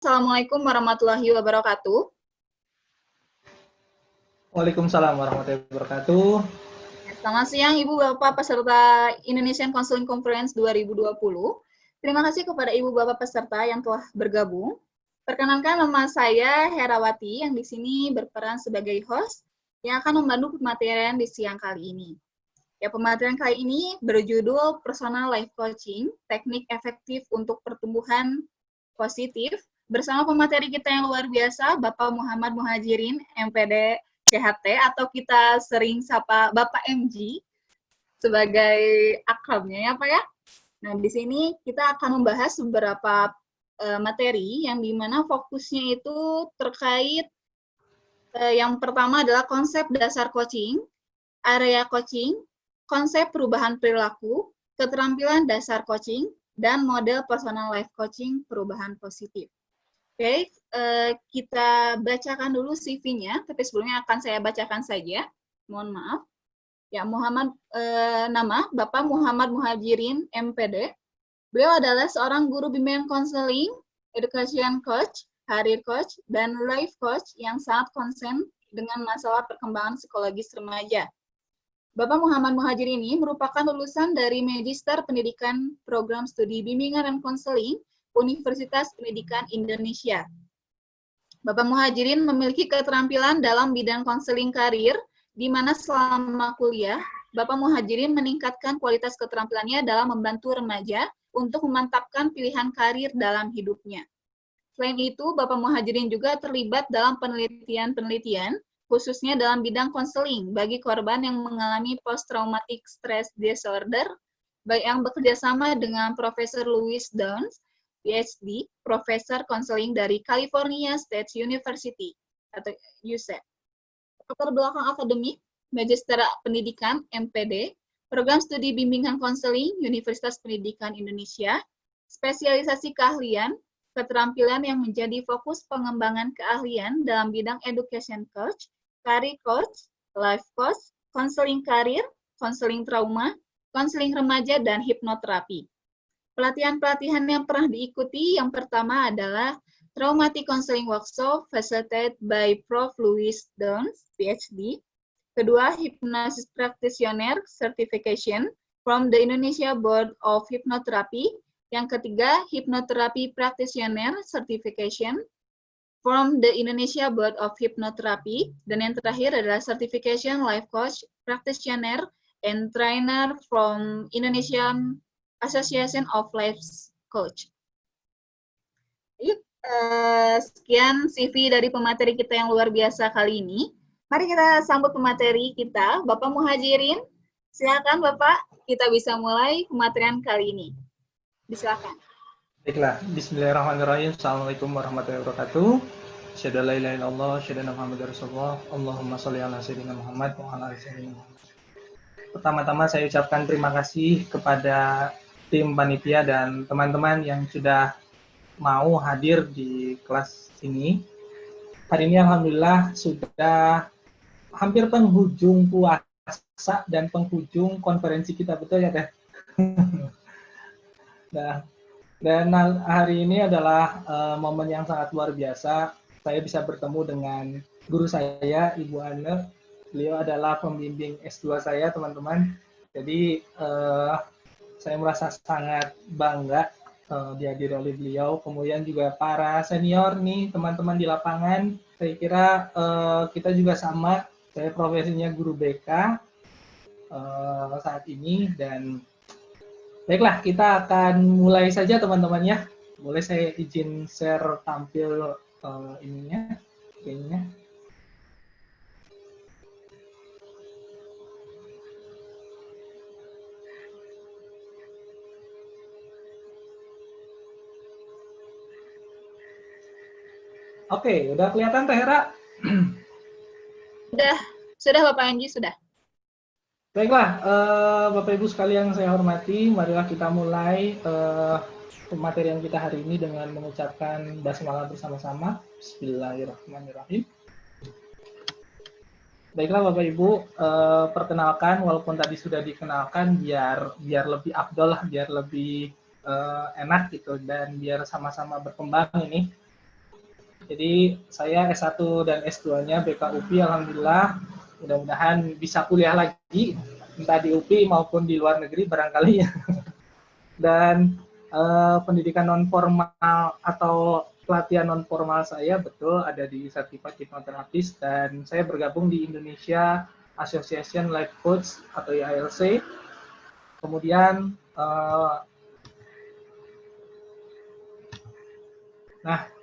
Assalamualaikum warahmatullahi wabarakatuh. Waalaikumsalam warahmatullahi wabarakatuh. Selamat siang Ibu Bapak peserta Indonesian Counseling Conference 2020. Terima kasih kepada Ibu Bapak peserta yang telah bergabung. Perkenalkan, nama saya Herawati yang di sini berperan sebagai host yang akan membantu pematerian di siang kali ini. Ya, pematerian kali ini berjudul Personal Life Coaching, Teknik Efektif untuk Pertumbuhan Positif, bersama pemateri kita yang luar biasa, Bapak Muhammad Muhajirin, MPD CHT, atau kita sering sapa Bapak MG sebagai akrabnya ya Pak ya. Nah, di sini kita akan membahas beberapa materi yang dimana fokusnya itu terkait yang pertama adalah konsep dasar coaching, area coaching, konsep perubahan perilaku, keterampilan dasar coaching, dan model personal life coaching perubahan positif. Oke, kita bacakan dulu CV-nya, tapi sebelumnya akan saya bacakan saja. Mohon maaf. Ya, nama Bapak Muhammad Muhajirin, MPD. Beliau adalah seorang guru bimbingan konseling, education coach, career coach, dan life coach yang sangat konsen dengan masalah perkembangan psikologis remaja. Bapak Muhammad Muhajirin ini merupakan lulusan dari Magister Pendidikan Program Studi Bimbingan dan Konseling Universitas Pendidikan Indonesia. Bapak Muhajirin memiliki keterampilan dalam bidang konseling karir, di mana selama kuliah, Bapak Muhajirin meningkatkan kualitas keterampilannya dalam membantu remaja untuk memantapkan pilihan karir dalam hidupnya. Selain itu, Bapak Muhajirin juga terlibat dalam penelitian-penelitian, khususnya dalam bidang konseling bagi korban yang mengalami post-traumatic stress disorder, baik yang bekerja sama dengan Profesor Louis Downs, PhD, Profesor Konseling dari California State University, atau UC. Latar belakang akademik, Magister Pendidikan, MPD, Program Studi Bimbingan Konseling, Universitas Pendidikan Indonesia, spesialisasi keahlian, keterampilan yang menjadi fokus pengembangan keahlian dalam bidang education coach, career coach, life coach, konseling karir, konseling trauma, konseling remaja, dan hipnoterapi. Pelatihan-pelatihan yang pernah diikuti yang pertama adalah Traumatic Counseling Workshop facilitated by Prof. Louis Downs, PhD. Kedua, Hypnosis Practitioner Certification from the Indonesia Board of Hypnotherapy. Yang ketiga, Hypnotherapy Practitioner Certification from the Indonesia Board of Hypnotherapy. Dan yang terakhir adalah Certification Life Coach Practitioner and Trainer from Indonesian Association of Life Coach. Sekian CV dari pemateri kita yang luar biasa kali ini. Mari kita sambut pemateri kita, Bapak Muhajirin. Silakan Bapak, kita bisa mulai pematerian kali ini. Silakan. Baiklah, Bismillahirrahmanirrahim. Assalamualaikum warahmatullahi wabarakatuh. Asyhadu an la ilaha illallah, asyhadu anna Muhammadar Rasulullah. Allahumma sholli ala sayyidina Muhammad wa ala ali sayyidina Muhammad. Pertama-tama saya ucapkan terima kasih kepada tim panitia dan teman-teman yang sudah mau hadir di kelas ini. Hari ini alhamdulillah sudah hampir penghujung puasa dan penghujung konferensi kita, betul ya Teh? Nah, dan hari ini adalah momen yang sangat luar biasa. Saya bisa bertemu dengan guru saya, Ibu Anne. Beliau adalah pembimbing S2 saya, teman-teman. Jadi, saya merasa sangat bangga dihadiri oleh beliau. Kemudian juga para senior nih, teman-teman di lapangan. Saya kira kita juga sama. Saya profesinya guru BK saat ini, dan baiklah, kita akan mulai saja teman-teman ya. Boleh saya izin share tampil ininya. Oke, udah kelihatan Teh Hera? Sudah Bapak Anji, sudah. Baiklah, Bapak Ibu sekalian saya hormati, marilah kita mulai materi yang kita hari ini dengan mengucapkan basmalah bersama-sama. Bismillahirrahmanirrahim. Baiklah Bapak Ibu, perkenalkan, walaupun tadi sudah dikenalkan, biar lebih afdol, biar lebih enak gitu, dan biar sama-sama berkembang ini. Jadi saya S1 dan S2-nya BKUPI, alhamdulillah, mudah-mudahan bisa kuliah lagi, entah di UPI maupun di luar negeri barangkali. Dan pendidikan non formal atau pelatihan non formal saya betul ada di Certified Hipnoterapist, dan saya bergabung di Indonesia Association Life Coach atau ILC. Kemudian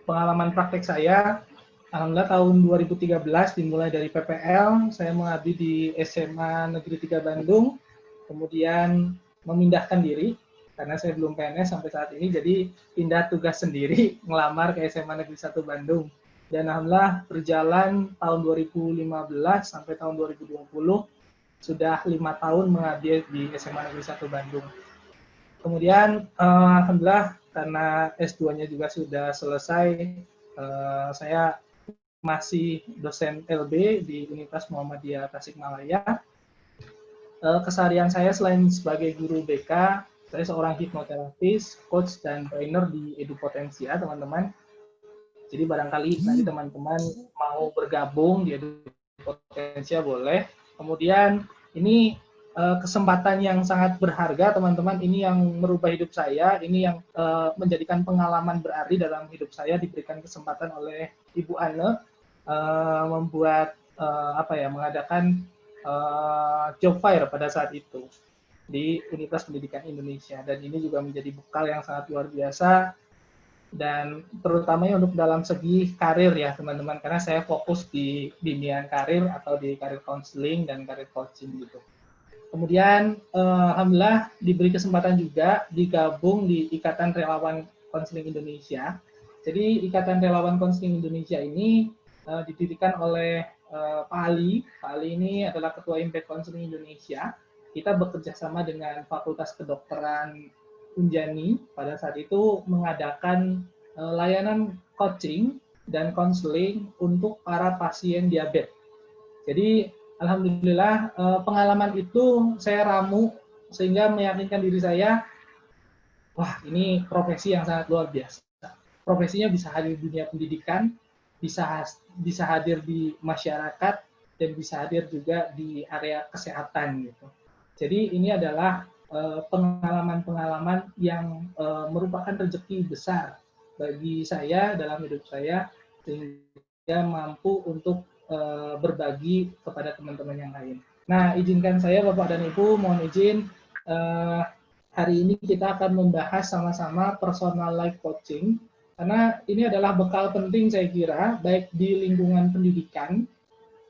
pengalaman praktek saya, alhamdulillah tahun 2013 dimulai dari PPL, saya mengabdi di SMA Negeri 3 Bandung, kemudian memindahkan diri, karena saya belum PNS sampai saat ini, jadi pindah tugas sendiri, ngelamar ke SMA Negeri 1 Bandung. Dan alhamdulillah berjalan tahun 2015 sampai tahun 2020, sudah 5 tahun mengabdi di SMA Negeri 1 Bandung. Kemudian alhamdulillah karena S2-nya juga sudah selesai, saya masih dosen LB di Universitas Muhammadiyah Tasikmalaya. Keseharian saya selain sebagai guru BK, saya seorang hipnoterapis, coach, dan trainer di Edupotensia, teman-teman. Jadi barangkali nanti teman-teman mau bergabung di Edupotensia boleh. Kemudian ini kesempatan yang sangat berharga, teman-teman. Ini yang merubah hidup saya, ini yang menjadikan pengalaman berarti dalam hidup saya, diberikan kesempatan oleh Ibu Anne membuat mengadakan job fair pada saat itu di Universitas Pendidikan Indonesia, dan ini juga menjadi bekal yang sangat luar biasa, dan terutamanya untuk dalam segi karir ya teman-teman, karena saya fokus di bimbingan karir atau di karir counseling dan karir coaching gitu. Kemudian alhamdulillah diberi kesempatan juga digabung di Ikatan Relawan Konseling Indonesia. Jadi Ikatan Relawan Konseling Indonesia ini didirikan oleh Pak Ali. Pak Ali ini adalah Ketua Impact Konseling Indonesia. Kita bekerja sama dengan Fakultas Kedokteran Unjani pada saat itu mengadakan layanan coaching dan konseling untuk para pasien diabetes. Jadi alhamdulillah pengalaman itu saya ramu sehingga meyakinkan diri saya, wah ini profesi yang sangat luar biasa. Profesinya bisa hadir di dunia pendidikan, bisa hadir di masyarakat, dan bisa hadir juga di area kesehatan gitu. Jadi ini adalah pengalaman-pengalaman yang merupakan rezeki besar bagi saya dalam hidup saya, sehingga mampu untuk berbagi kepada teman-teman yang lain. Nah, izinkan saya Bapak dan Ibu, mohon izin hari ini kita akan membahas sama-sama personal life coaching, karena ini adalah bekal penting saya kira, baik di lingkungan pendidikan.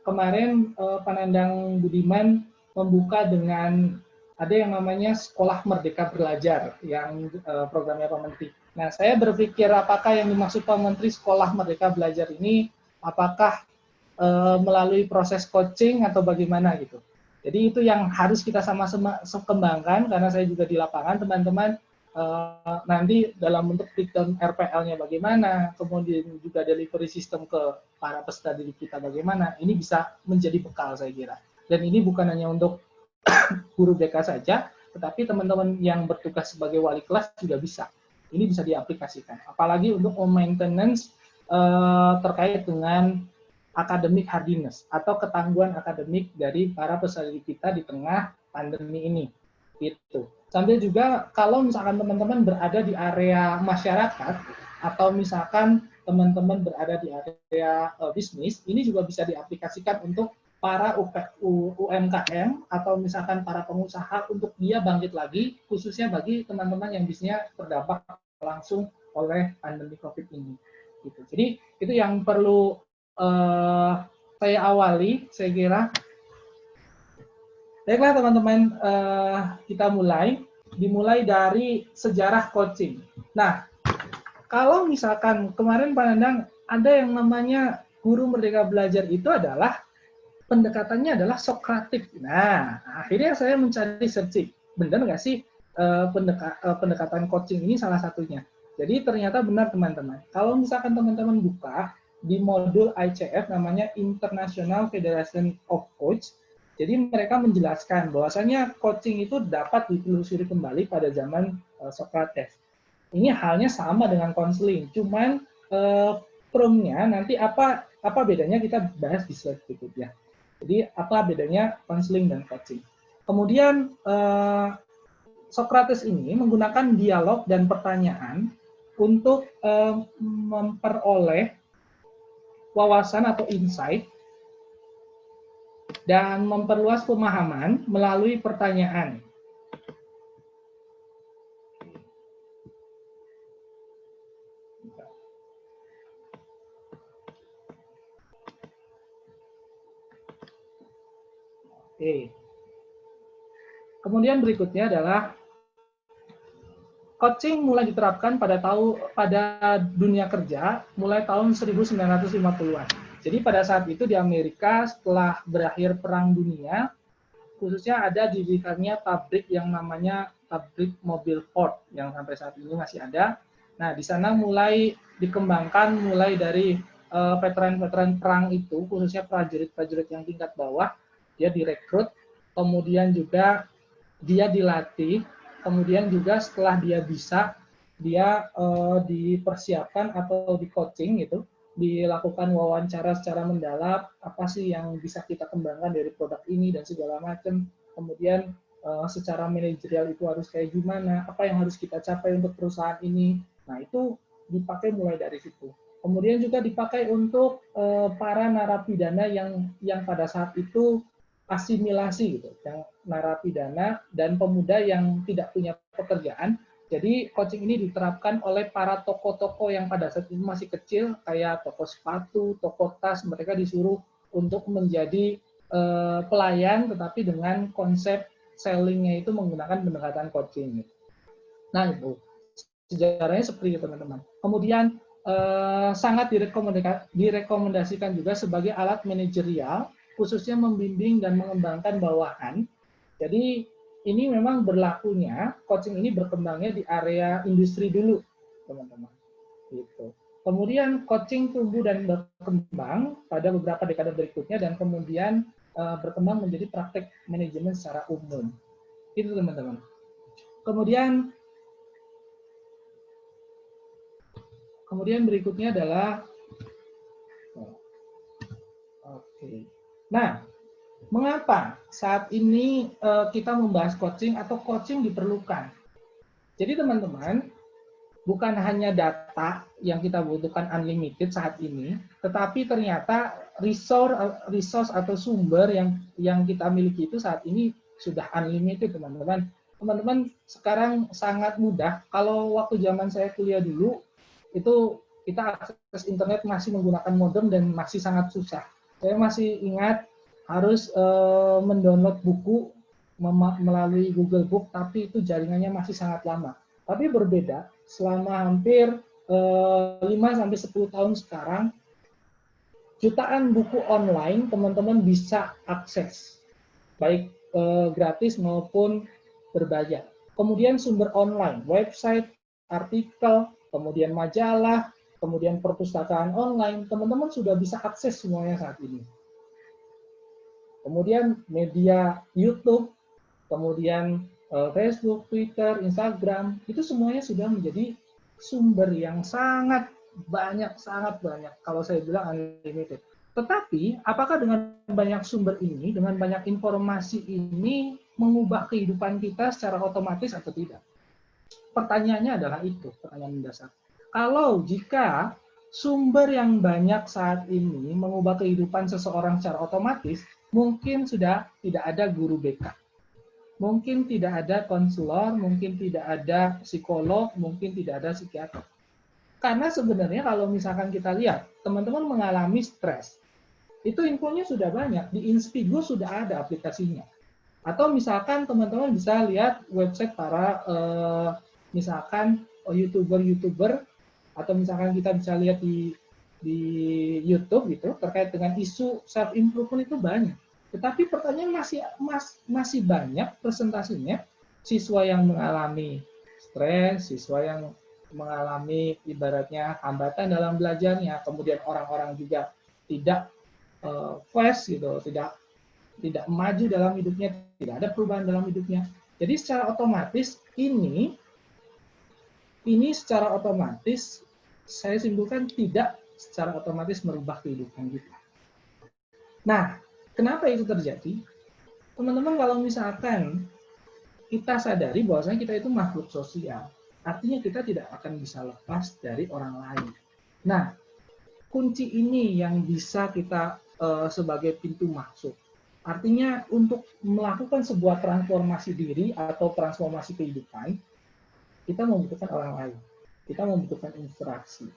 Kemarin Panandang Budiman membuka dengan ada yang namanya Sekolah Merdeka Belajar, yang programnya Pak Menteri. Nah, saya berpikir apakah yang dimaksud Pak Menteri Sekolah Merdeka Belajar ini, apakah melalui proses coaching atau bagaimana gitu. Jadi itu yang harus kita sama-sama kembangkan, karena saya juga di lapangan, teman-teman nanti dalam bentuk breakdown RPL-nya bagaimana, kemudian juga delivery system ke para peserta didik kita bagaimana, ini bisa menjadi bekal saya kira. Dan ini bukan hanya untuk guru BK saja, tetapi teman-teman yang bertugas sebagai wali kelas juga bisa. Ini bisa diaplikasikan. Apalagi untuk maintenance terkait dengan academic hardiness atau ketangguhan akademik dari para peserta didik kita di tengah pandemi ini. Gitu. Sambil juga kalau misalkan teman-teman berada di area masyarakat atau misalkan teman-teman berada di area bisnis, ini juga bisa diaplikasikan untuk para UMKM atau misalkan para pengusaha untuk dia bangkit lagi, khususnya bagi teman-teman yang bisnisnya terdampak langsung oleh pandemi COVID ini. Gitu. Jadi itu yang perlu saya awali, saya kira. Baiklah teman-teman, kita dimulai dari sejarah coaching. Nah, kalau misalkan kemarin Pak Nandang ada yang namanya guru Merdeka Belajar itu adalah pendekatannya adalah Sokratik. Nah, akhirnya saya mencari searching. Benar nggak sih pendekatan coaching ini salah satunya? Jadi ternyata benar teman-teman. Kalau misalkan teman-teman buka di modul ICF namanya International Federation of Coach, jadi mereka menjelaskan bahwasanya coaching itu dapat ditelusuri kembali pada zaman Socrates. Ini halnya sama dengan konseling, cuman promnya nanti apa bedanya kita bahas di slide berikutnya. Jadi apa bedanya konseling dan coaching? Kemudian Socrates ini menggunakan dialog dan pertanyaan untuk memperoleh wawasan atau insight dan memperluas pemahaman melalui pertanyaan. Oke. Kemudian berikutnya adalah coaching mulai diterapkan pada dunia kerja mulai tahun 1950-an. Jadi pada saat itu di Amerika setelah berakhir Perang Dunia, khususnya ada didirikannya pabrik yang namanya pabrik mobil Ford yang sampai saat ini masih ada. Nah, di sana mulai dikembangkan mulai dari veteran-veteran perang itu, khususnya prajurit-prajurit yang tingkat bawah, dia direkrut, kemudian juga dia dilatih, kemudian juga setelah dia bisa, dia dipersiapkan atau di coaching gitu, dilakukan wawancara secara mendalam, apa sih yang bisa kita kembangkan dari produk ini dan segala macam. Kemudian secara manajerial itu harus kayak gimana, apa yang harus kita capai untuk perusahaan ini. Nah, itu dipakai mulai dari situ. Kemudian juga dipakai untuk para narapidana yang pada saat itu asimilasi gitu, yang narapidana dan pemuda yang tidak punya pekerjaan. Jadi coaching ini diterapkan oleh para toko-toko yang pada saat itu masih kecil, kayak toko sepatu, toko tas, mereka disuruh untuk menjadi pelayan, tetapi dengan konsep sellingnya itu menggunakan pendekatan coaching. Nah itu sejarahnya seperti itu teman-teman. Kemudian sangat direkomendasikan juga sebagai alat manajerial, khususnya membimbing dan mengembangkan bawahan. Jadi ini memang berlakunya, coaching ini berkembangnya di area industri dulu, teman-teman. Gitu. Kemudian coaching tumbuh dan berkembang pada beberapa dekade berikutnya dan kemudian berkembang menjadi praktek manajemen secara umum. Itu teman-teman. Kemudian berikutnya adalah Nah, mengapa saat ini kita membahas coaching atau coaching diperlukan? Jadi teman-teman, bukan hanya data yang kita butuhkan unlimited saat ini, tetapi ternyata resource atau sumber yang kita miliki itu saat ini sudah unlimited, teman-teman. Teman-teman sekarang sangat mudah. Kalau waktu zaman saya kuliah dulu, itu kita akses internet masih menggunakan modem dan masih sangat susah. Saya masih ingat harus mendownload buku melalui Google Book, tapi itu jaringannya masih sangat lama. Tapi berbeda selama hampir 5-10 tahun sekarang, jutaan buku online teman-teman bisa akses, baik gratis maupun berbayar. Kemudian sumber online, website, artikel, kemudian majalah, kemudian perpustakaan online, teman-teman sudah bisa akses semuanya saat ini. Kemudian media YouTube, kemudian Facebook, Twitter, Instagram, itu semuanya sudah menjadi sumber yang sangat banyak. Kalau saya bilang unlimited. Tetapi, apakah dengan banyak sumber ini, dengan banyak informasi ini, mengubah kehidupan kita secara otomatis atau tidak? Pertanyaannya adalah itu, pertanyaan mendasar. Kalau jika sumber yang banyak saat ini mengubah kehidupan seseorang secara otomatis, mungkin sudah tidak ada guru BK. Mungkin tidak ada konselor, mungkin tidak ada psikolog, mungkin tidak ada psikiater. Karena sebenarnya kalau misalkan kita lihat, teman-teman mengalami stres, itu infonya sudah banyak. Di Inspigo sudah ada aplikasinya. Atau misalkan teman-teman bisa lihat website para misalkan YouTuber, atau misalkan kita bisa lihat di YouTube gitu, terkait dengan isu self-improvement itu banyak. Tetapi pertanyaan masih banyak presentasinya siswa yang mengalami stres, siswa yang mengalami ibaratnya hambatan dalam belajarnya, kemudian orang-orang juga tidak fast gitu, tidak maju dalam hidupnya, tidak ada perubahan dalam hidupnya. Jadi secara otomatis ini secara otomatis saya simpulkan tidak secara otomatis merubah kehidupan kita. Nah, kenapa itu terjadi? Teman-teman, kalau misalkan kita sadari bahwasanya kita itu makhluk sosial, artinya kita tidak akan bisa lepas dari orang lain. Nah, kunci ini yang bisa kita sebagai pintu masuk. Artinya untuk melakukan sebuah transformasi diri atau transformasi kehidupan, kita membutuhkan orang lain. Kita membutuhkan interaksi.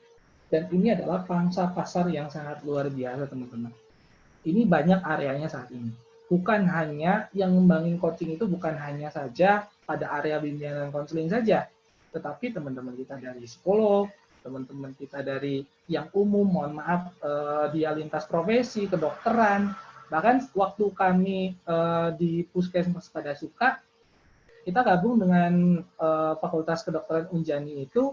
Dan ini adalah pangsa pasar yang sangat luar biasa, teman-teman. Ini banyak areanya saat ini. Bukan hanya yang ngembangin coaching itu bukan hanya saja pada area bimbingan dan konseling saja, tetapi teman-teman kita dari psikolog, teman-teman kita dari yang umum, mohon maaf, dia lintas profesi, kedokteran, bahkan waktu kami di Puskesmas Pada Suka, kita gabung dengan Fakultas Kedokteran Unjani itu,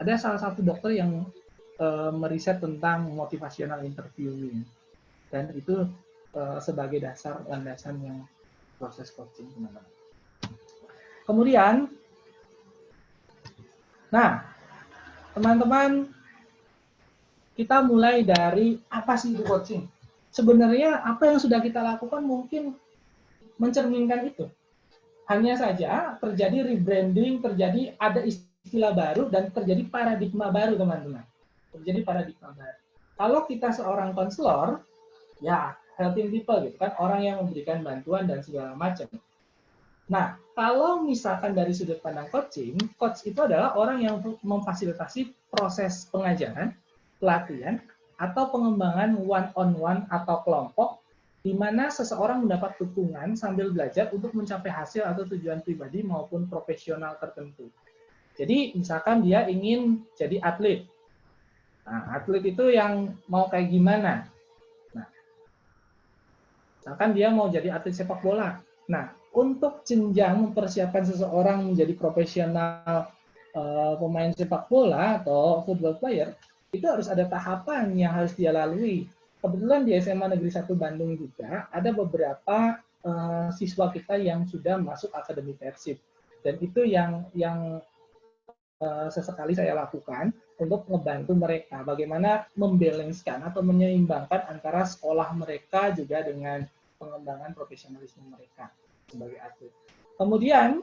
ada salah satu dokter yang meriset tentang motivational interviewing. Dan itu sebagai dasar landasan yang proses coaching, teman-teman. Kemudian, nah, teman-teman, kita mulai dari apa sih itu coaching? Sebenarnya apa yang sudah kita lakukan mungkin mencerminkan itu. Hanya saja terjadi rebranding, terjadi ada istilah baru, dan terjadi paradigma baru, teman-teman. Terjadi paradigma baru. Kalau kita seorang konselor, ya, helping people gitu kan, orang yang memberikan bantuan dan segala macam. Nah, kalau misalkan dari sudut pandang coaching, coach itu adalah orang yang memfasilitasi proses pengajaran, pelatihan, atau pengembangan one-on-one atau kelompok, di mana seseorang mendapat dukungan sambil belajar untuk mencapai hasil atau tujuan pribadi maupun profesional tertentu. Jadi, misalkan dia ingin jadi atlet. Nah, atlet itu yang mau kayak gimana? Misalkan dia mau jadi atlet sepak bola. Nah, untuk jenjang mempersiapkan seseorang menjadi profesional pemain sepak bola atau football player, itu harus ada tahapan yang harus dia lalui. Kebetulan di SMA Negeri 1 Bandung juga ada beberapa siswa kita yang sudah masuk akademi Persib. Dan itu yang sesekali saya lakukan untuk membantu mereka bagaimana membalanskan atau menyeimbangkan antara sekolah mereka juga dengan pengembangan profesionalisme mereka sebagai atlet. Kemudian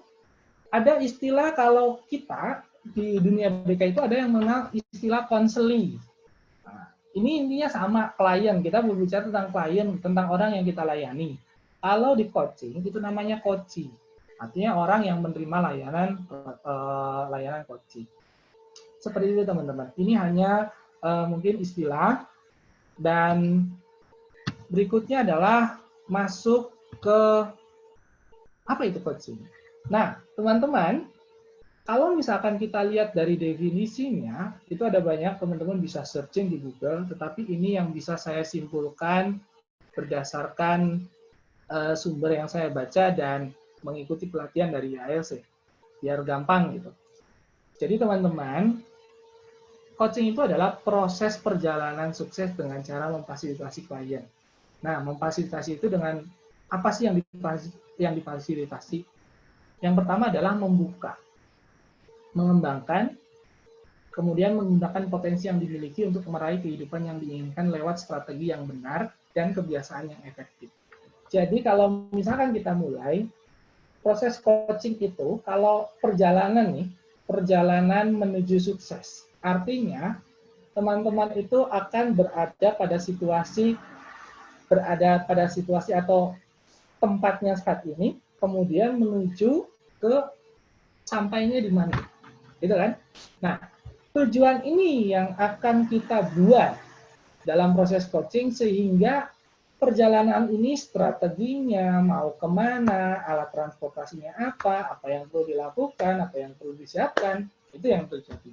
ada istilah, kalau kita di dunia BK itu ada yang mengenal istilah konseling. Nah, ini intinya sama klien, kita berbicara tentang klien, tentang orang yang kita layani. Kalau di coaching itu namanya coaching. Artinya orang yang menerima layanan coaching. Seperti itu, teman-teman. Ini hanya mungkin istilah. Dan berikutnya adalah masuk ke apa itu coaching. Nah, teman-teman, kalau misalkan kita lihat dari definisinya, itu ada banyak, teman-teman bisa searching di Google, tetapi ini yang bisa saya simpulkan berdasarkan sumber yang saya baca dan mengikuti pelatihan dari IALC, biar gampang gitu. Jadi teman-teman, coaching itu adalah proses perjalanan sukses dengan cara memfasilitasi klien. Nah, memfasilitasi itu dengan apa sih yang difasilitasi? Yang pertama adalah membuka, mengembangkan, kemudian menggunakan potensi yang dimiliki untuk meraih kehidupan yang diinginkan lewat strategi yang benar dan kebiasaan yang efektif. Jadi kalau misalkan kita mulai, proses coaching itu, kalau perjalanan menuju sukses. Artinya, teman-teman itu akan berada pada situasi atau tempatnya saat ini, kemudian menuju ke sampainya di mana. Gitu kan? Nah, tujuan ini yang akan kita buat dalam proses coaching sehingga perjalanan ini strateginya, mau kemana, alat transportasinya apa yang perlu dilakukan, apa yang perlu disiapkan, itu yang terjadi.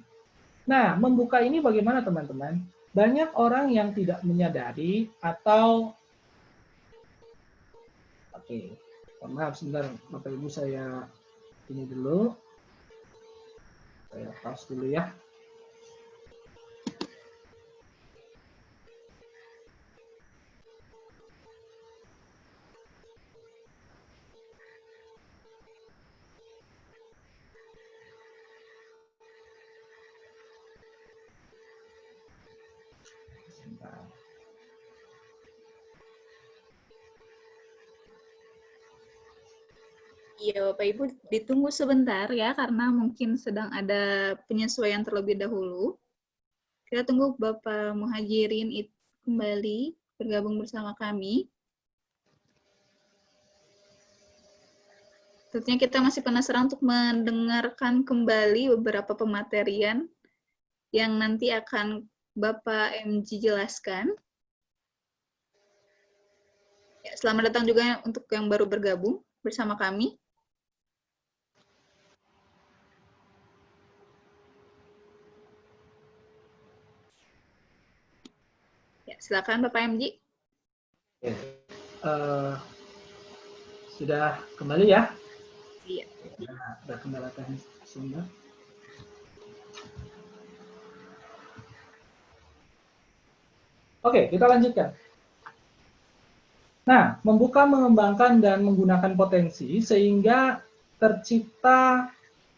Nah, membuka ini bagaimana teman-teman? Banyak orang yang tidak menyadari atau maaf sebentar, Bapak Ibu saya ini dulu. Saya pause dulu ya. Iya, Bapak Ibu, ditunggu sebentar ya, karena mungkin sedang ada penyesuaian terlebih dahulu. Kita tunggu Bapak Muhajirin kembali bergabung bersama kami. Tentunya kita masih penasaran untuk mendengarkan kembali beberapa pematerian yang nanti akan Bapak MG jelaskan. Ya, selamat datang juga untuk yang baru bergabung bersama kami. Ya, silakan Bapak MG. Sudah kembali ya? Iya. Ada kendala teknis sebentar. Oke, kita lanjutkan. Nah, membuka, mengembangkan, dan menggunakan potensi sehingga tercipta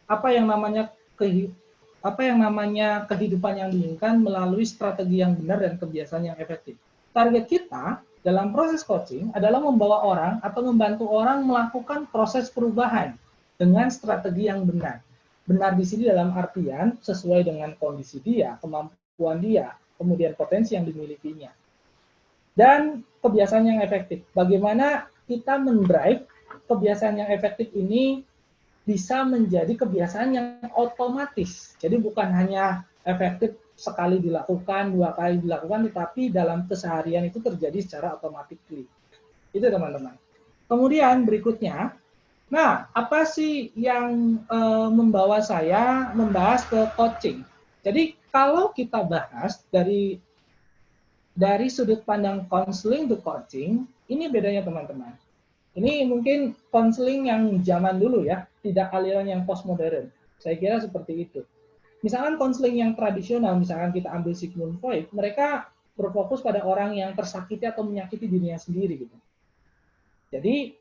apa yang namanya kehidupan yang diinginkan melalui strategi yang benar dan kebiasaan yang efektif. Target kita dalam proses coaching adalah membawa orang atau membantu orang melakukan proses perubahan dengan strategi yang benar. Benar di sini dalam artian sesuai dengan kondisi dia, kemampuan dia, kemudian potensi yang dimilikinya. Dan kebiasaan yang efektif. Bagaimana kita mendrive kebiasaan yang efektif ini bisa menjadi kebiasaan yang otomatis. Jadi bukan hanya efektif sekali dilakukan, 2 kali dilakukan, tetapi dalam keseharian itu terjadi secara otomatis. Itu teman-teman. Kemudian berikutnya, nah apa sih yang membawa saya membahas ke coaching? Jadi kalau kita bahas dari sudut pandang counseling to coaching, ini bedanya teman-teman. Ini mungkin konseling yang zaman dulu ya, tidak aliran yang postmodern. Saya kira seperti itu. Misalkan konseling yang tradisional, misalkan kita ambil Sigmund Freud, mereka berfokus pada orang yang tersakiti atau menyakiti dirinya sendiri gitu. Jadi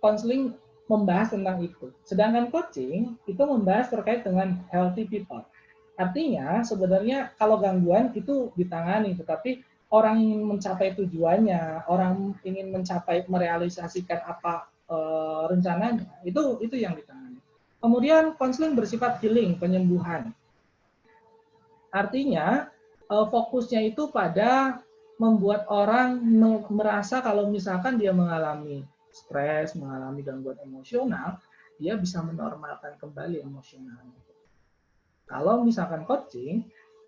konseling membahas tentang itu. Sedangkan coaching itu membahas terkait dengan healthy people. Artinya sebenarnya kalau gangguan itu ditangani, tetapi orang ingin mencapai tujuannya, orang ingin merealisasikan apa rencananya, itu yang ditangani. Kemudian konseling bersifat healing, penyembuhan. Artinya fokusnya itu pada membuat orang merasa kalau misalkan dia mengalami stres, mengalami gangguan emosional, dia bisa menormalkan kembali emosionalnya. Kalau misalkan coaching,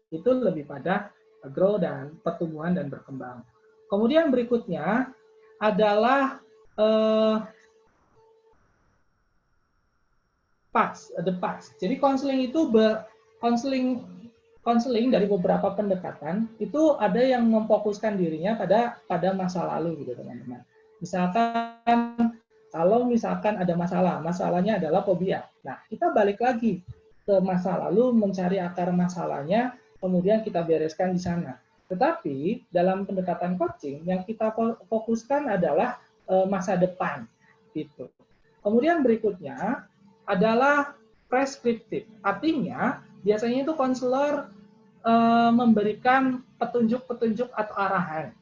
itu lebih pada grow dan pertumbuhan dan berkembang. Kemudian berikutnya adalah the past. Jadi konseling itu konseling dari beberapa pendekatan itu ada yang memfokuskan dirinya pada masa lalu gitu teman-teman. Misalkan kalau misalkan ada masalahnya adalah fobia. Nah, kita balik lagi ke masa lalu mencari akar masalahnya, kemudian kita bereskan di sana. Tetapi dalam pendekatan coaching yang kita fokuskan adalah masa depan gitu. Kemudian berikutnya adalah preskriptif. Artinya biasanya itu konselor memberikan petunjuk-petunjuk atau arahan.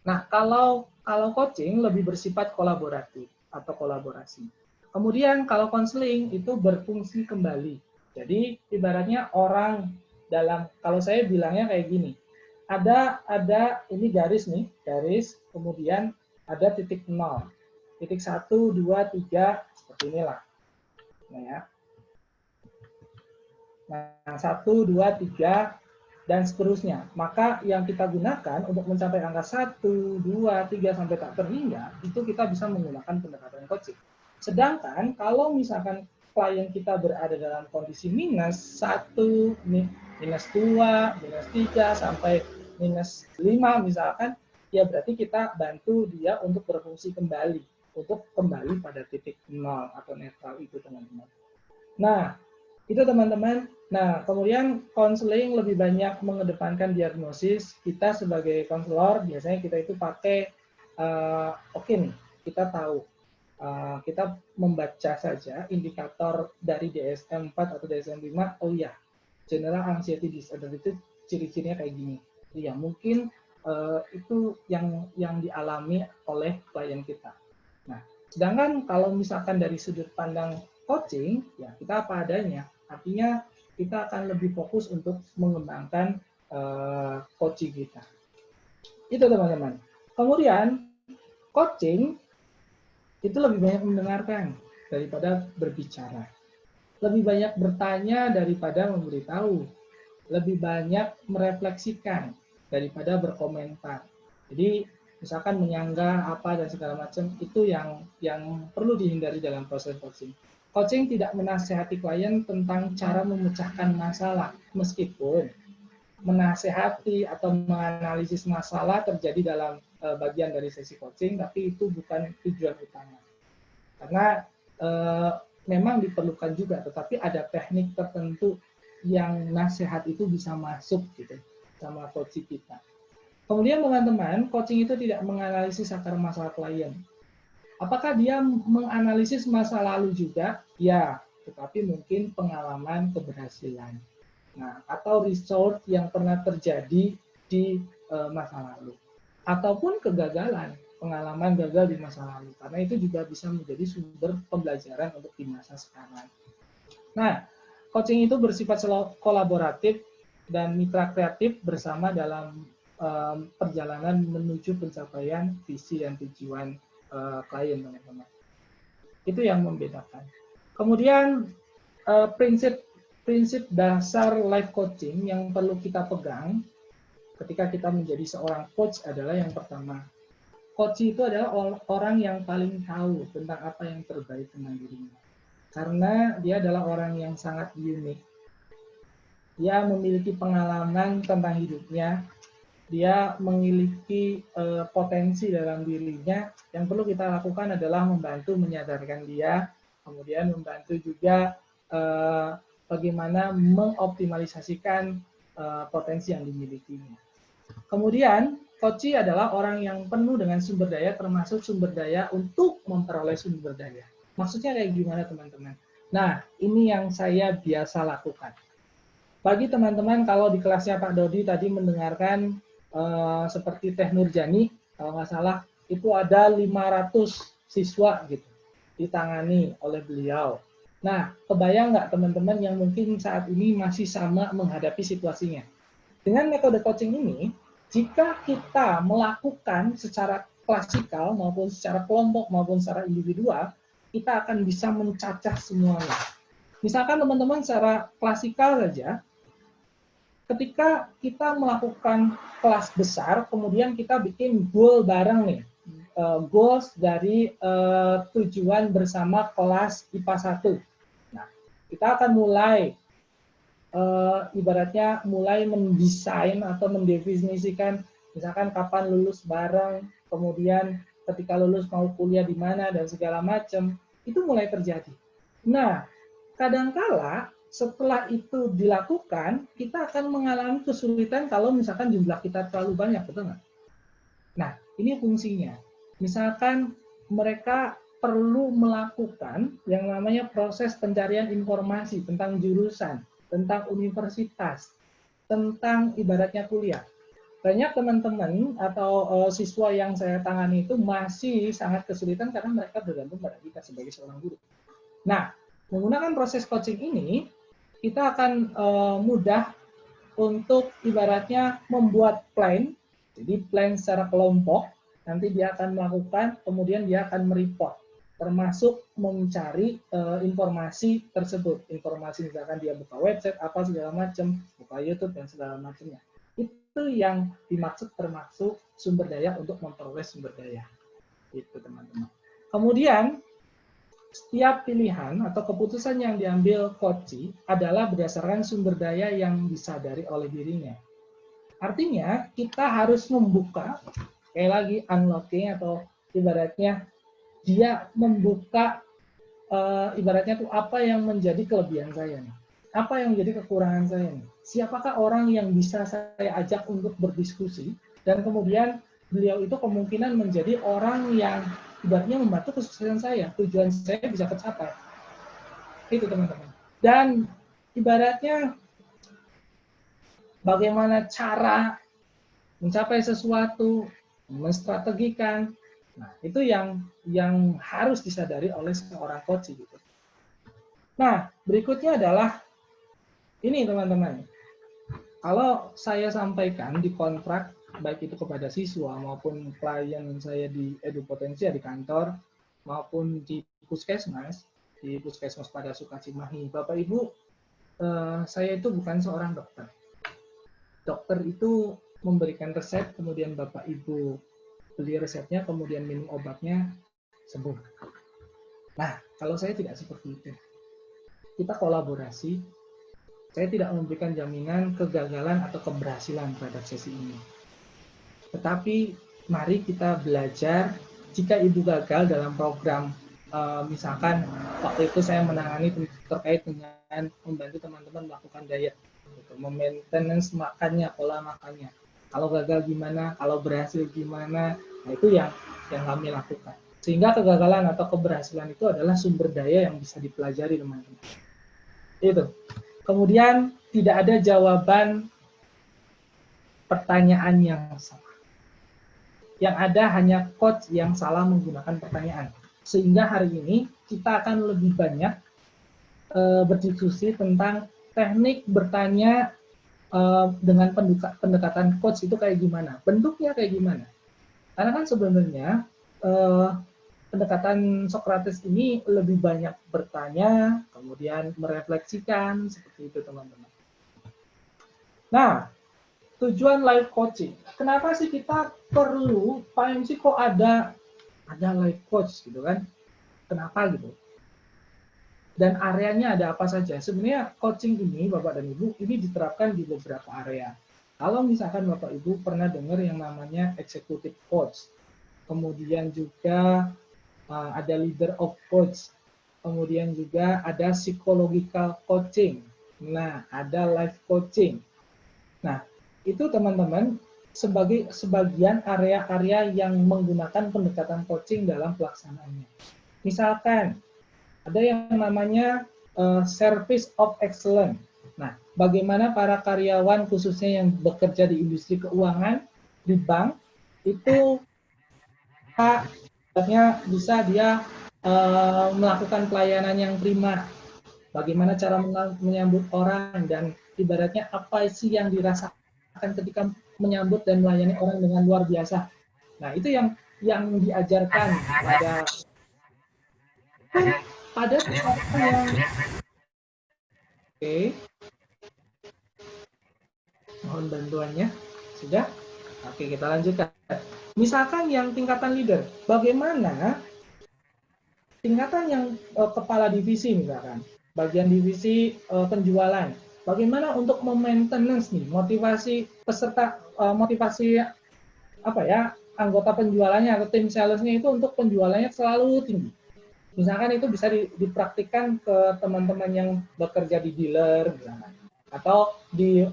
Nah, kalau coaching lebih bersifat kolaboratif atau kolaborasi. Kemudian kalau konseling itu berfungsi kembali. Jadi ibaratnya orang kalau saya bilangnya kayak gini. Ada ini garis, kemudian ada titik 0. Titik 1, 2, 3 seperti inilah. Nah, ya. Nah, 1, 2, 3 dan seterusnya. Maka yang kita gunakan untuk mencapai angka 1, 2, 3 sampai tak terhingga, itu kita bisa menggunakan pendekatan coaching. Sedangkan kalau misalkan klien kita berada dalam kondisi minus 1, minus 2, minus 3 sampai minus 5 misalkan, ya berarti kita bantu dia untuk berfungsi kembali, untuk kembali pada titik 0 atau netral itu teman-teman. Nah, itu teman-teman. Nah, kemudian konseling lebih banyak mengedepankan diagnosis. Kita sebagai konselor biasanya kita itu pakai oke nih, kita tahu. Kita membaca saja indikator dari DSM-4 atau DSM-5. Oh iya, General Anxiety Disorder itu ciri-cirinya kayak gini. Iya, mungkin itu yang dialami oleh klien kita. Nah, sedangkan kalau misalkan dari sudut pandang coaching, ya kita apa adanya. Artinya kita akan lebih fokus untuk mengembangkan coaching kita. Itu teman-teman. Kemudian coaching itu lebih banyak mendengarkan daripada berbicara. Lebih banyak bertanya daripada memberitahu. Lebih banyak merefleksikan daripada berkomentar. Jadi misalkan menyanggah apa dan segala macam itu yang perlu dihindari dalam proses coaching. Coaching tidak menasehati klien tentang cara memecahkan masalah, meskipun menasehati atau menganalisis masalah terjadi dalam bagian dari sesi coaching, tapi itu bukan tujuan utama. Karena memang diperlukan juga, tetapi ada teknik tertentu yang nasihat itu bisa masuk gitu sama coaching kita. Kemudian teman-teman, coaching itu tidak menganalisis akar masalah klien. Apakah dia menganalisis masa lalu juga? Ya, tetapi mungkin pengalaman keberhasilan. Nah, atau result yang pernah terjadi di masa lalu. Ataupun kegagalan, pengalaman gagal di masa lalu. Karena itu juga bisa menjadi sumber pembelajaran untuk di masa sekarang. Nah, coaching itu bersifat kolaboratif dan mitra kreatif bersama dalam perjalanan menuju pencapaian visi dan tujuan klien, teman-teman. Itu yang membedakan. Kemudian prinsip dasar life coaching yang perlu kita pegang ketika kita menjadi seorang coach adalah yang pertama, coach itu adalah orang yang paling tahu tentang apa yang terbaik tentang dirinya. Karena dia adalah orang yang sangat unik. Dia memiliki pengalaman tentang hidupnya, dia memiliki potensi dalam dirinya. Yang perlu kita lakukan adalah membantu menyadarkan dia, kemudian membantu juga bagaimana mengoptimalisasikan potensi yang dimilikinya. Kemudian, coach adalah orang yang penuh dengan sumber daya, termasuk sumber daya untuk memperoleh sumber daya. Maksudnya kayak gimana, teman-teman? Nah, ini yang saya biasa lakukan. Bagi teman-teman, kalau di kelasnya Pak Dodi tadi mendengarkan seperti Teh Nurjani, kalau nggak salah, itu ada 500 siswa gitu ditangani oleh beliau. Nah, kebayang nggak teman-teman yang mungkin saat ini masih sama menghadapi situasinya? Dengan metode coaching ini, jika kita melakukan secara klasikal maupun secara kelompok maupun secara individual, kita akan bisa mencacah semuanya. Misalkan teman-teman secara klasikal saja, ketika kita melakukan kelas besar, kemudian kita bikin goal bareng nih, goals dari tujuan bersama kelas IPA 1. Kita akan mulai ibaratnya mulai mendesain atau mendefinisikan misalkan kapan lulus bareng, kemudian ketika lulus mau kuliah di mana dan segala macam, itu mulai terjadi. Nah, kadangkala setelah itu dilakukan, kita akan mengalami kesulitan kalau misalkan jumlah kita terlalu banyak, betul nggak? Nah, ini fungsinya. Misalkan mereka perlu melakukan yang namanya proses pencarian informasi tentang jurusan, tentang universitas, tentang ibaratnya kuliah. Banyak teman-teman atau siswa yang saya tangani itu masih sangat kesulitan karena mereka bergantung pada kita sebagai seorang guru. Nah, menggunakan proses coaching ini, kita akan mudah untuk ibaratnya membuat plan, jadi plan secara kelompok, nanti dia akan melakukan, kemudian dia akan mereport, termasuk mencari informasi tersebut. Informasi misalkan dia buka website, apa segala macam, buka YouTube dan segala macamnya. Itu yang dimaksud termasuk sumber daya untuk memperoleh sumber daya. Itu teman-teman. Kemudian, setiap pilihan atau keputusan yang diambil coach adalah berdasarkan sumber daya yang disadari oleh dirinya. Artinya, kita harus membuka, kayak lagi unlocking atau ibaratnya dia membuka ibaratnya tuh apa yang menjadi kelebihan saya nih. Apa yang menjadi kekurangan saya nih. Siapakah orang yang bisa saya ajak untuk berdiskusi dan kemudian beliau itu kemungkinan menjadi orang yang ibaratnya membantu kesuksesan saya, tujuan saya bisa tercapai. Itu teman-teman. Dan ibaratnya bagaimana cara mencapai sesuatu, menstrategikan. Nah, itu yang harus disadari oleh seorang coach gitu. Nah, berikutnya adalah ini teman-teman. Kalau saya sampaikan di kontrak baik itu kepada siswa maupun klien saya di Edupotensia di kantor maupun di puskesmas pada Sukacimahi, Bapak Ibu, saya itu bukan seorang dokter. Dokter itu memberikan resep, kemudian Bapak Ibu beli resepnya, kemudian minum obatnya, sembuh. Nah, kalau saya tidak seperti itu. Kita kolaborasi, saya tidak memberikan jaminan kegagalan atau keberhasilan terhadap sesi ini. Tetapi mari kita belajar, jika Ibu gagal dalam program, misalkan waktu itu saya menangani terkait dengan membantu teman-teman melakukan diet, gitu, maintenance makannya, pola makannya. Kalau gagal gimana, kalau berhasil gimana, nah itu yang kami lakukan. Sehingga kegagalan atau keberhasilan itu adalah sumber daya yang bisa dipelajari teman-teman. Itu. Kemudian tidak ada jawaban pertanyaan yang salah. Yang ada hanya coach yang salah menggunakan pertanyaan. Sehingga hari ini kita akan lebih banyak berdiskusi tentang teknik bertanya dengan pendekatan coach itu kayak gimana, bentuknya kayak gimana. Karena kan sebenarnya pendekatan Socrates ini lebih banyak bertanya, kemudian merefleksikan, seperti itu teman-teman. Nah, tujuan live coaching. Kenapa sih kita perlu, paling sih kok ada live coach gitu kan? Kenapa gitu? Dan areanya ada apa saja? Sebenarnya coaching ini, Bapak dan Ibu, ini diterapkan di beberapa area. Kalau misalkan Bapak Ibu pernah dengar yang namanya executive coach, kemudian juga ada leader of coach, kemudian juga ada psychological coaching, nah ada life coaching. Nah, itu teman-teman sebagian area-area yang menggunakan pendekatan coaching dalam pelaksanaannya. Misalkan ada yang namanya service of excellence. Nah, bagaimana para karyawan khususnya yang bekerja di industri keuangan, di bank, itu bisa dia melakukan pelayanan yang prima. Bagaimana cara menyambut orang dan ibaratnya apa sih yang dirasakan ketika menyambut dan melayani orang dengan luar biasa. Nah, itu yang diajarkan pada seseorang yang oke. Mohon bantuannya. Sudah? Oke, kita lanjutkan. Misalkan yang tingkatan leader, bagaimana tingkatan yang kepala divisi misalkan, bagian divisi penjualan. Bagaimana untuk memaintenance nih motivasi peserta, motivasi apa ya, anggota penjualannya atau tim salesnya itu untuk penjualannya selalu tinggi. Misalkan itu bisa dipraktikkan ke teman-teman yang bekerja di dealer misalkan, atau di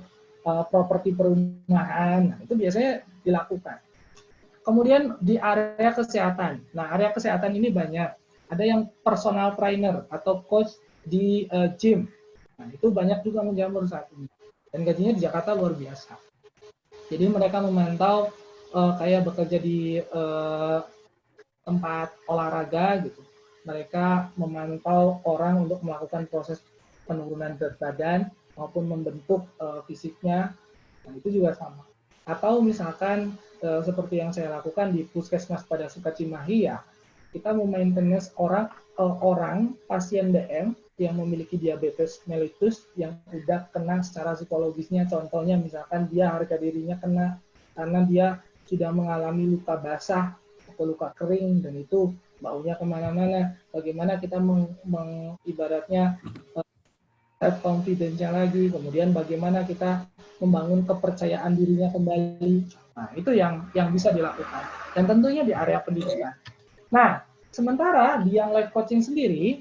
properti perumahan. Nah, itu biasanya dilakukan. Kemudian di area kesehatan. Nah, area kesehatan ini banyak. Ada yang personal trainer atau coach di gym. Nah, itu banyak juga menjamur saat ini. Dan gajinya di Jakarta luar biasa. Jadi mereka memantau kayak bekerja di tempat olahraga gitu. Mereka memantau orang untuk melakukan proses penurunan berat badan maupun membentuk fisiknya. Nah, itu juga sama. Atau misalkan seperti yang saya lakukan di Puskesmas pada Sukacimahi ya, kita memaintenance orang pasien DM yang memiliki diabetes mellitus yang udah kena secara psikologisnya. Contohnya misalkan dia harga dirinya kena karena dia sudah mengalami luka basah atau luka kering dan itu baunya kemana-mana. Bagaimana kita ibaratnya self confidence-nya lagi, kemudian bagaimana kita membangun kepercayaan dirinya kembali. Nah, itu yang bisa dilakukan. Dan tentunya di area pendidikan. Nah, sementara di yang life coaching sendiri,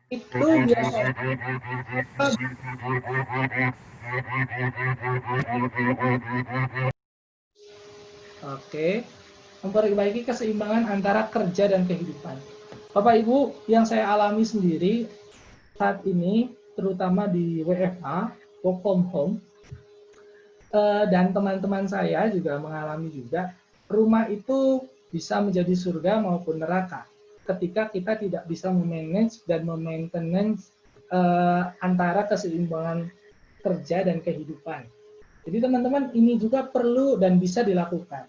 itu biasanya memperbaiki keseimbangan antara kerja dan kehidupan. Bapak Ibu, yang saya alami sendiri saat ini, terutama di WFH, work from home, dan teman-teman saya juga mengalami juga, rumah itu bisa menjadi surga maupun neraka ketika kita tidak bisa memanage dan memaintenance antara keseimbangan kerja dan kehidupan. Jadi teman-teman ini juga perlu dan bisa dilakukan.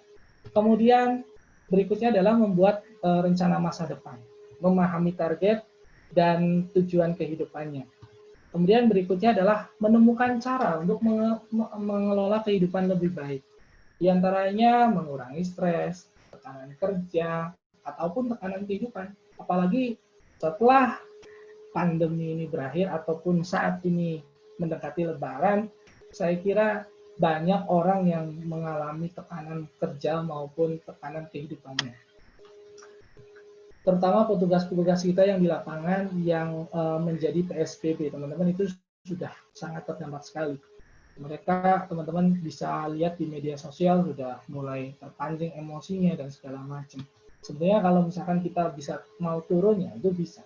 Kemudian berikutnya adalah membuat rencana masa depan, memahami target dan tujuan kehidupannya. Kemudian berikutnya adalah menemukan cara untuk mengelola kehidupan lebih baik. Di antaranya mengurangi stres, tekanan kerja, ataupun tekanan kehidupan. Apalagi setelah pandemi ini berakhir ataupun saat ini mendekati Lebaran, saya kira banyak orang yang mengalami tekanan kerja maupun tekanan kehidupannya. Terutama petugas-petugas kita yang di lapangan yang menjadi PSBB, teman-teman, itu sudah sangat terdampak sekali. Mereka, teman-teman bisa lihat di media sosial sudah mulai terpancing emosinya dan segala macam. Sebenarnya kalau misalkan kita bisa mau turun ya itu bisa.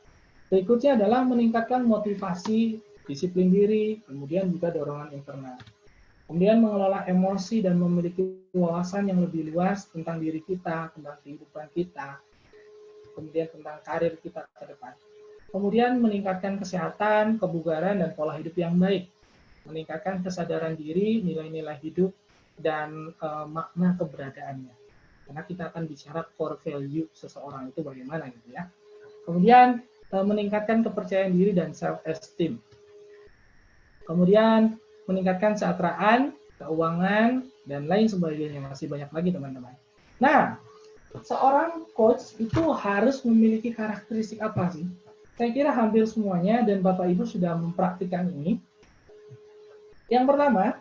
Berikutnya adalah meningkatkan motivasi, disiplin diri, kemudian juga dorongan internal. Kemudian mengelola emosi dan memiliki wawasan yang lebih luas tentang diri kita, tentang kehidupan kita, kemudian tentang karir kita ke depan. Kemudian meningkatkan kesehatan, kebugaran, dan pola hidup yang baik. Meningkatkan kesadaran diri, nilai-nilai hidup, dan makna keberadaannya. Karena kita akan bicara core value seseorang itu bagaimana gitu ya. Kemudian meningkatkan kepercayaan diri dan self-esteem. Kemudian meningkatkan kesejahteraan, keuangan, dan lain sebagainya. Masih banyak lagi teman-teman. Nah, seorang coach itu harus memiliki karakteristik apa sih? Saya kira hampir semuanya dan Bapak Ibu sudah mempraktikkan ini. Yang pertama,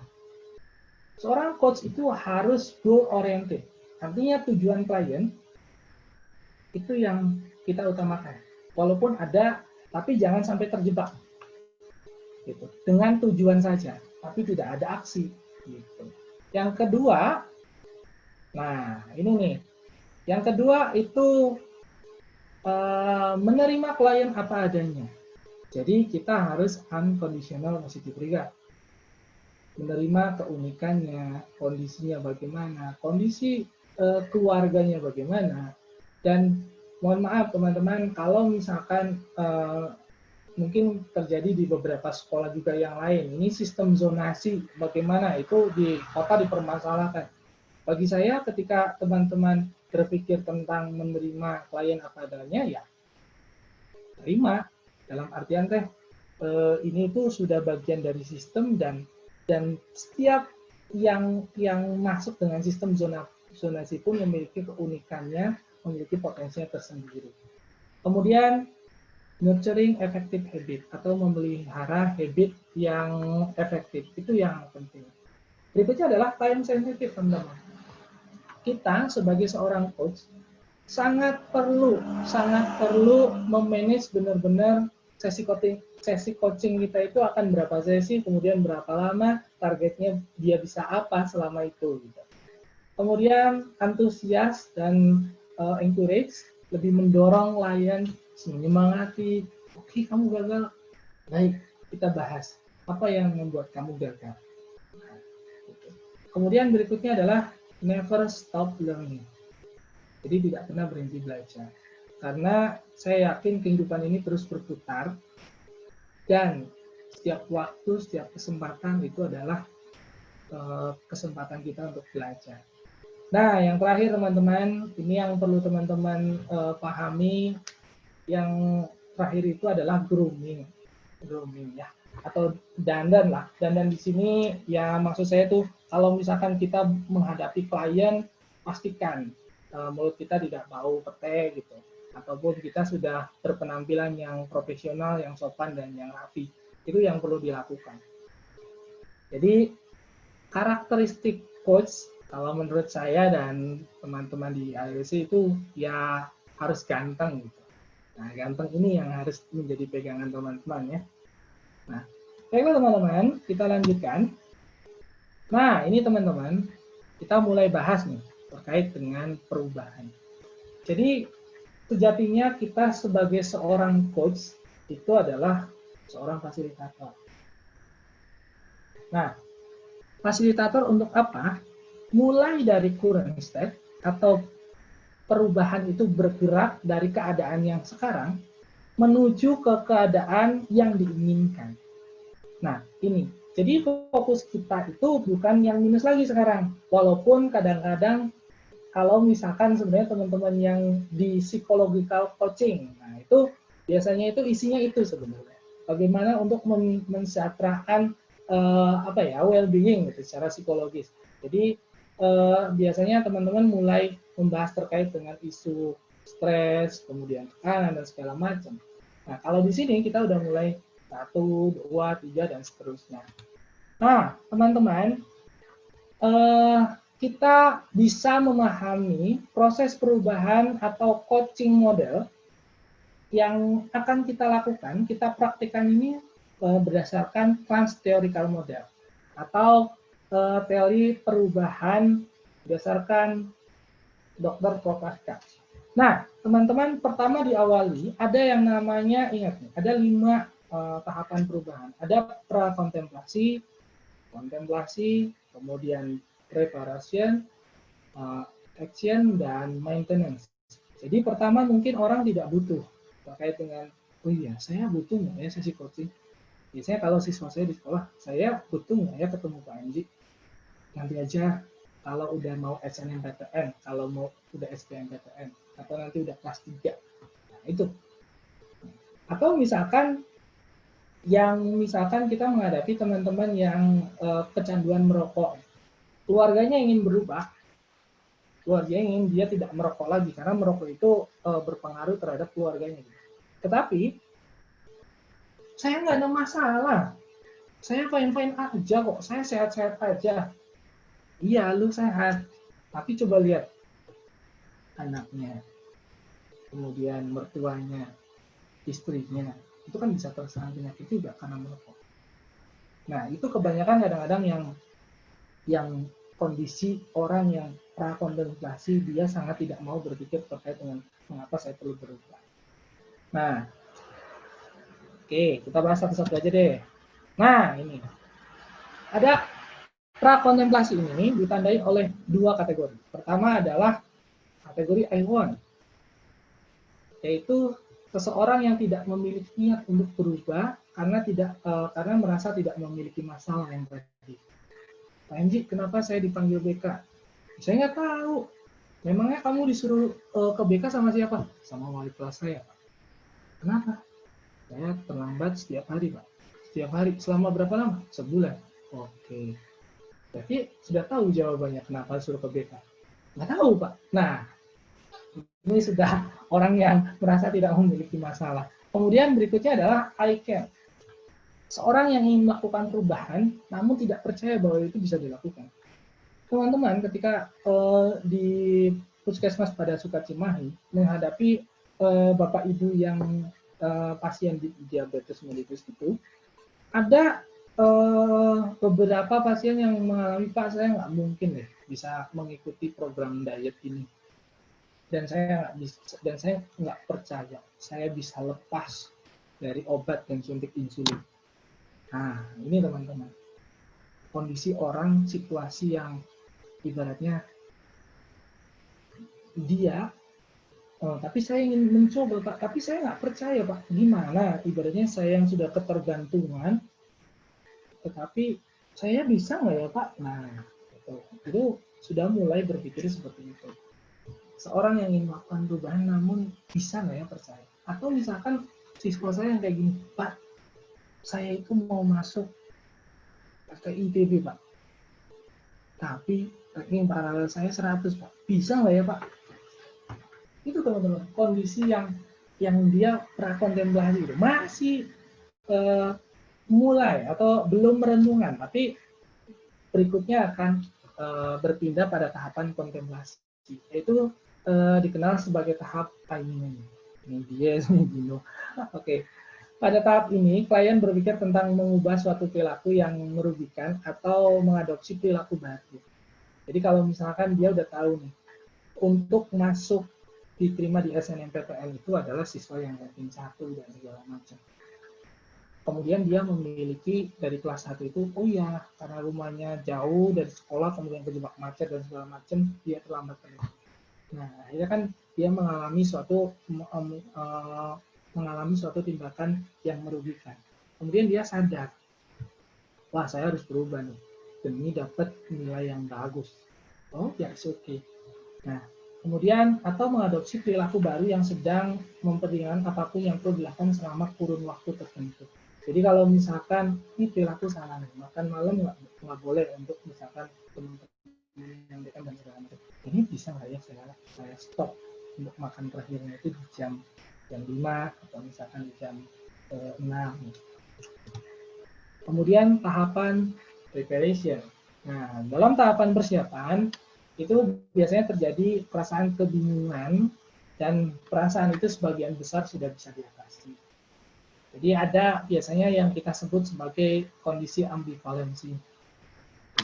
seorang coach itu harus goal oriented. Artinya tujuan klien itu yang kita utamakan. Walaupun ada, tapi jangan sampai terjebak. Gitu. Dengan tujuan saja, tapi tidak ada aksi. Gitu. Yang kedua, nah ini nih. Yang kedua itu menerima klien apa adanya. Jadi kita harus unconditional positive regard. Menerima keunikannya, kondisinya bagaimana, kondisi keluarganya bagaimana. Dan mohon maaf teman-teman, kalau misalkan mungkin terjadi di beberapa sekolah juga yang lain, ini sistem zonasi bagaimana itu di kota dipermasalahkan. Bagi saya ketika teman-teman berpikir tentang menerima klien apa adanya, ya terima. Dalam artian ini itu sudah bagian dari sistem dan setiap yang masuk dengan sistem zonasi pun memiliki keunikannya, memiliki potensinya tersendiri. Kemudian nurturing effective habit atau memelihara habit yang efektif. Itu yang penting. Berikutnya adalah time sensitive, teman-teman. Kita sebagai seorang coach sangat perlu memanage benar-benar sesi coaching kita itu akan berapa sesi, kemudian berapa lama, targetnya dia bisa apa selama itu. Gitu. Kemudian antusias dan encourage, lebih mendorong klien, menyemangati. Oke, kamu gagal. Baik, kita bahas apa yang membuat kamu gagal. Kemudian berikutnya adalah never stop learning. Jadi tidak pernah berhenti belajar. Karena saya yakin kehidupan ini terus berputar dan setiap waktu, setiap kesempatan itu adalah kesempatan kita untuk belajar. Nah, yang terakhir teman-teman, ini yang perlu teman-teman pahami, yang terakhir itu adalah grooming ya, atau dandan lah. Dandan di sini ya maksud saya tuh kalau misalkan kita menghadapi klien, pastikan mulut kita tidak bau pete gitu, ataupun kita sudah berpenampilan yang profesional, yang sopan dan yang rapi. Itu yang perlu dilakukan. Jadi karakteristik coach kalau menurut saya dan teman-teman di ILC itu ya harus ganteng gitu. Nah, ganteng ini yang harus menjadi pegangan teman-teman ya. Nah, baiklah teman-teman, kita lanjutkan. Nah, ini teman-teman, kita mulai bahas nih terkait dengan perubahan. Jadi, sejatinya kita sebagai seorang coach itu adalah seorang fasilitator. Nah, fasilitator untuk apa? Mulai dari current state atau perubahan itu bergerak dari keadaan yang sekarang menuju ke keadaan yang diinginkan. Nah, ini. Jadi fokus kita itu bukan yang minus lagi sekarang. Walaupun kadang-kadang kalau misalkan sebenarnya teman-teman yang di psychological coaching, nah itu biasanya itu isinya itu sebenarnya. Bagaimana untuk mensejahterakan well-being gitu, secara psikologis. Jadi biasanya teman-teman mulai membahas terkait dengan isu stres, kemudian tekanan dan segala macam. Nah, kalau di sini kita udah mulai 1, 2, 3 dan seterusnya. Nah, teman-teman, kita bisa memahami proses perubahan atau coaching model yang akan kita lakukan, kita praktikkan ini berdasarkan trans-theoretical model atau teori perubahan berdasarkan Dr. Prochaska. Nah, teman-teman, pertama diawali ada yang namanya, ingat nih, ada 5 tahapan perubahan. Ada prakontemplasi, kontemplasi, kemudian preparation, action, dan maintenance. Jadi pertama mungkin orang tidak butuh terkait dengan, oh iya, saya butuh nggak ya sesi coaching? Biasanya kalau siswa saya di sekolah, saya butuh nggak ya ketemu Pak Anji? Nanti aja kalau udah mau SNMPTN, kalau mau udah SBMPTN, atau nanti udah kelas 3. Nah, itu. Atau misalkan kita menghadapi teman-teman yang kecanduan merokok. Keluarganya ingin berubah, keluarganya ingin dia tidak merokok lagi, karena merokok itu berpengaruh terhadap keluarganya. Tetapi, saya nggak ada masalah. Saya fine-fine aja kok, saya sehat-sehat aja. Iya, lu sehat. Tapi coba lihat anaknya, kemudian mertuanya, istrinya, itu kan bisa terserang penyakit juga karena merokok. Nah, itu kebanyakan kadang-kadang yang kondisi orang yang prakontemplasi, dia sangat tidak mau berpikir terkait dengan mengapa saya perlu berubah. Nah, oke, kita bahas satu-satu aja deh. Nah, ini ada prakontemplasi ini ditandai oleh 2 kategori. Pertama adalah kategori I want, yaitu seseorang yang tidak memiliki niat untuk berubah karena merasa tidak memiliki masalah yang tadi. Pak Enji, kenapa saya dipanggil BK? Saya nggak tahu. Memangnya kamu disuruh ke BK sama siapa? Sama wali kelas saya, Pak. Kenapa? Saya terlambat setiap hari, Pak. Setiap hari. Selama berapa lama? Sebulan. Oke. Berarti sudah tahu jawabannya kenapa suruh ke BK? Nggak tahu, Pak. Nah, ini sudah orang yang merasa tidak memiliki masalah. Kemudian berikutnya adalah I can. Seorang yang ingin melakukan perubahan, namun tidak percaya bahwa itu bisa dilakukan. Teman-teman, ketika di Puskesmas pada Sukacimaki menghadapi Bapak Ibu yang pasien diabetes mellitus itu, ada beberapa pasien yang mengalami, Pak, saya nggak mungkin deh bisa mengikuti program diet ini. Dan saya nggak percaya saya bisa lepas dari obat dan suntik insulin. Nah, ini teman-teman, kondisi orang, situasi yang ibaratnya dia, tapi saya ingin mencoba, Pak, tapi saya nggak percaya, Pak. Gimana? Ibaratnya saya yang sudah ketergantungan, tetapi saya bisa nggak ya, Pak? Nah, itu sudah mulai berpikir seperti itu. Seorang yang ingin melakukan perubahan, namun bisa nggak ya percaya? Atau misalkan siswa saya yang kayak gini, Pak, saya itu mau masuk ke ITB, Pak. Tapi ranking paralel saya 100, Pak. Bisa nggak ya, Pak? Itu teman-teman, kondisi yang dia prakontemplasi itu masih mulai atau belum merenungan, tapi berikutnya akan berpindah pada tahapan kontemplasi, yaitu dikenal sebagai tahap timing. Ini dia, ini Oke. Pada tahap ini, klien berpikir tentang mengubah suatu perilaku yang merugikan atau mengadopsi perilaku baru. Jadi kalau misalkan dia udah tahu nih, untuk masuk diterima di SNMPTN itu adalah siswa yang ranking 1 dan segala macam. Kemudian dia memiliki dari kelas 1 itu, oh ya, karena rumahnya jauh dari sekolah, kemudian terjebak macet dan segala macam, dia terlambat. Nah, akhirnya kan dia mengalami suatu tindakan yang merugikan. Kemudian dia sadar, wah, saya harus berubah nih demi dapat nilai yang bagus. Oh ya, oke. Nah, kemudian atau mengadopsi perilaku baru yang sedang memperingan apapun yang perlu dilakukan selama kurun waktu tertentu. Jadi kalau misalkan ini perilaku salah nih, makan malam nggak boleh untuk misalkan teman-teman yang dekat dan segala macam. Ini bisa nggak ya saya stop untuk makan terakhirnya itu di jam 5 atau misalkan di jam 6. Kemudian tahapan preparation. Nah, dalam tahapan persiapan itu biasanya terjadi perasaan kebingungan dan perasaan itu sebagian besar sudah bisa diatasi. Jadi ada biasanya yang kita sebut sebagai kondisi ambivalensi.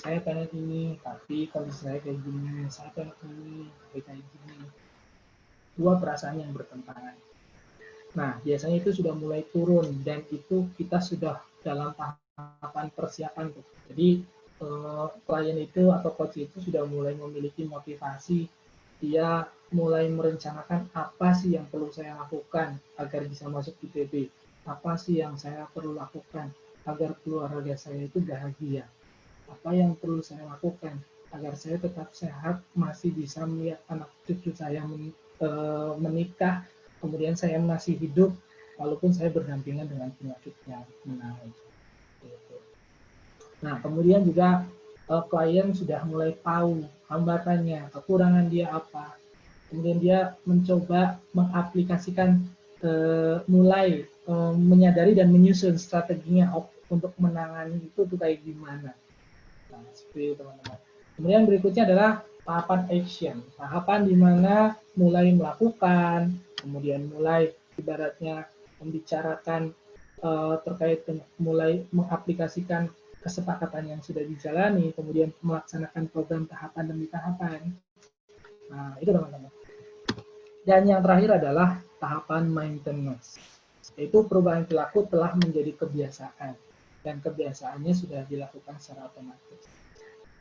Saya pengen ini, tapi kondisi saya kayak gini. Saya pengen ini, tapi kayak gini. Dua perasaan yang bertentangan. Nah, biasanya itu sudah mulai turun dan itu kita sudah dalam tahapan persiapan. Jadi klien itu atau coach itu sudah mulai memiliki motivasi, dia mulai merencanakan apa sih yang perlu saya lakukan agar bisa masuk ITB, apa sih yang saya perlu lakukan agar keluarga saya itu bahagia, apa yang perlu saya lakukan agar saya tetap sehat, masih bisa melihat anak cucu saya menikah, kemudian saya masih hidup walaupun saya berdampingan dengan penyakit yang menarik. Nah, kemudian juga klien sudah mulai tahu hambatannya, kekurangan dia apa. Kemudian dia mencoba mengaplikasikan, mulai menyadari dan menyusun strateginya untuk menangani itu tuh kayak gimana. Nah, seperti itu teman-teman. Kemudian berikutnya adalah tahapan action. Tahapan di mana mulai melakukan, kemudian mulai ibaratnya membicarakan terkait mulai mengaplikasikan kesepakatan yang sudah dijalani, kemudian melaksanakan program tahapan demi tahapan. Nah, itu teman-teman. Dan yang terakhir adalah tahapan maintenance, yaitu perubahan perilaku telah menjadi kebiasaan, dan kebiasaannya sudah dilakukan secara otomatis.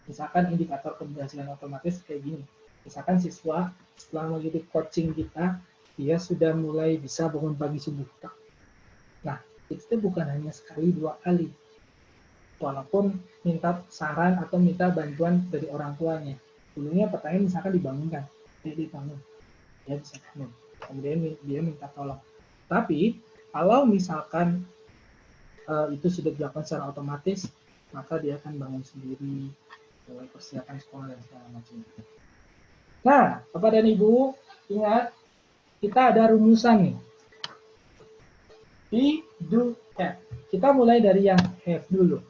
Misalkan indikator keberhasilan otomatis kayak gini. Misalkan siswa setelah mengikuti coaching kita, dia sudah mulai bisa bangun pagi subuh. Nah, itu bukan hanya sekali 2 kali. Walaupun minta saran atau minta bantuan dari orang tuanya. Dulunya pertanyaan misalkan dibangunkan, dia dibangun, dia bisa bangun. Kemudian dia minta tolong. Tapi kalau misalkan itu sudah dilakukan secara otomatis, maka dia akan bangun sendiri, mulai persiapan sekolah dan segala macam. Nah, Bapak dan Ibu, ingat kita ada rumusan nih. be, do, have. Kita mulai dari yang have dulu.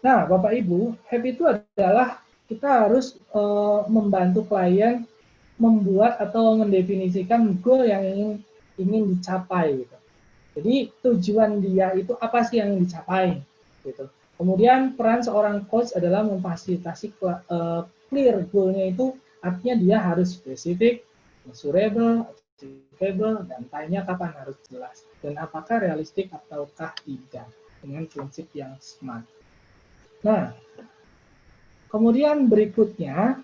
Nah, Bapak Ibu, have itu adalah kita harus membantu klien membuat atau mendefinisikan goal yang ingin dicapai. Gitu. Jadi tujuan dia itu apa sih yang dicapai? Gitu. Kemudian peran seorang coach adalah memfasilitasi clear goal-nya itu, artinya dia harus spesifik, measurable, achievable, dan time-nya kapan harus jelas. Dan apakah realistik ataukah tidak dengan prinsip yang SMART. Nah, kemudian berikutnya,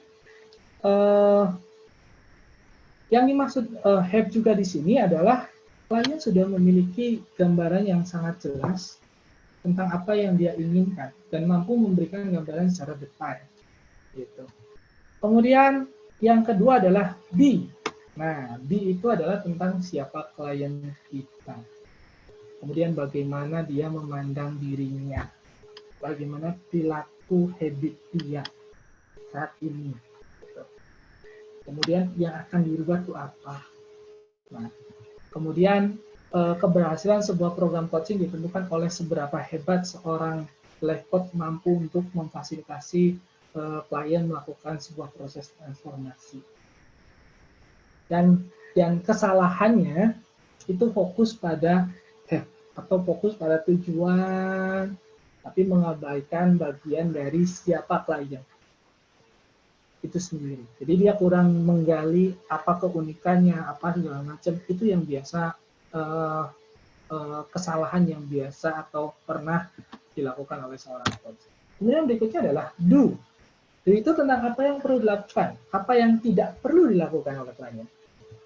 yang dimaksud have juga di sini adalah klien sudah memiliki gambaran yang sangat jelas tentang apa yang dia inginkan dan mampu memberikan gambaran secara detail. Gitu. Kemudian yang kedua adalah be. Nah, be itu adalah tentang siapa klien kita. Kemudian bagaimana dia memandang dirinya. Bagaimana perilaku habit dia saat ini. Kemudian yang akan dirubah itu apa. Nah, kemudian keberhasilan sebuah program coaching ditentukan oleh seberapa hebat seorang life coach mampu untuk memfasilitasi klien melakukan sebuah proses transformasi. Dan yang kesalahannya itu fokus pada have atau fokus pada tujuan, tapi mengabaikan bagian dari siapa klien itu sendiri. Jadi dia kurang menggali apa keunikannya, apa segala macam. Itu yang biasa kesalahan yang biasa atau pernah dilakukan oleh seorang coach. Kemudian berikutnya adalah do. Do itu tentang apa yang perlu dilakukan, apa yang tidak perlu dilakukan oleh klien.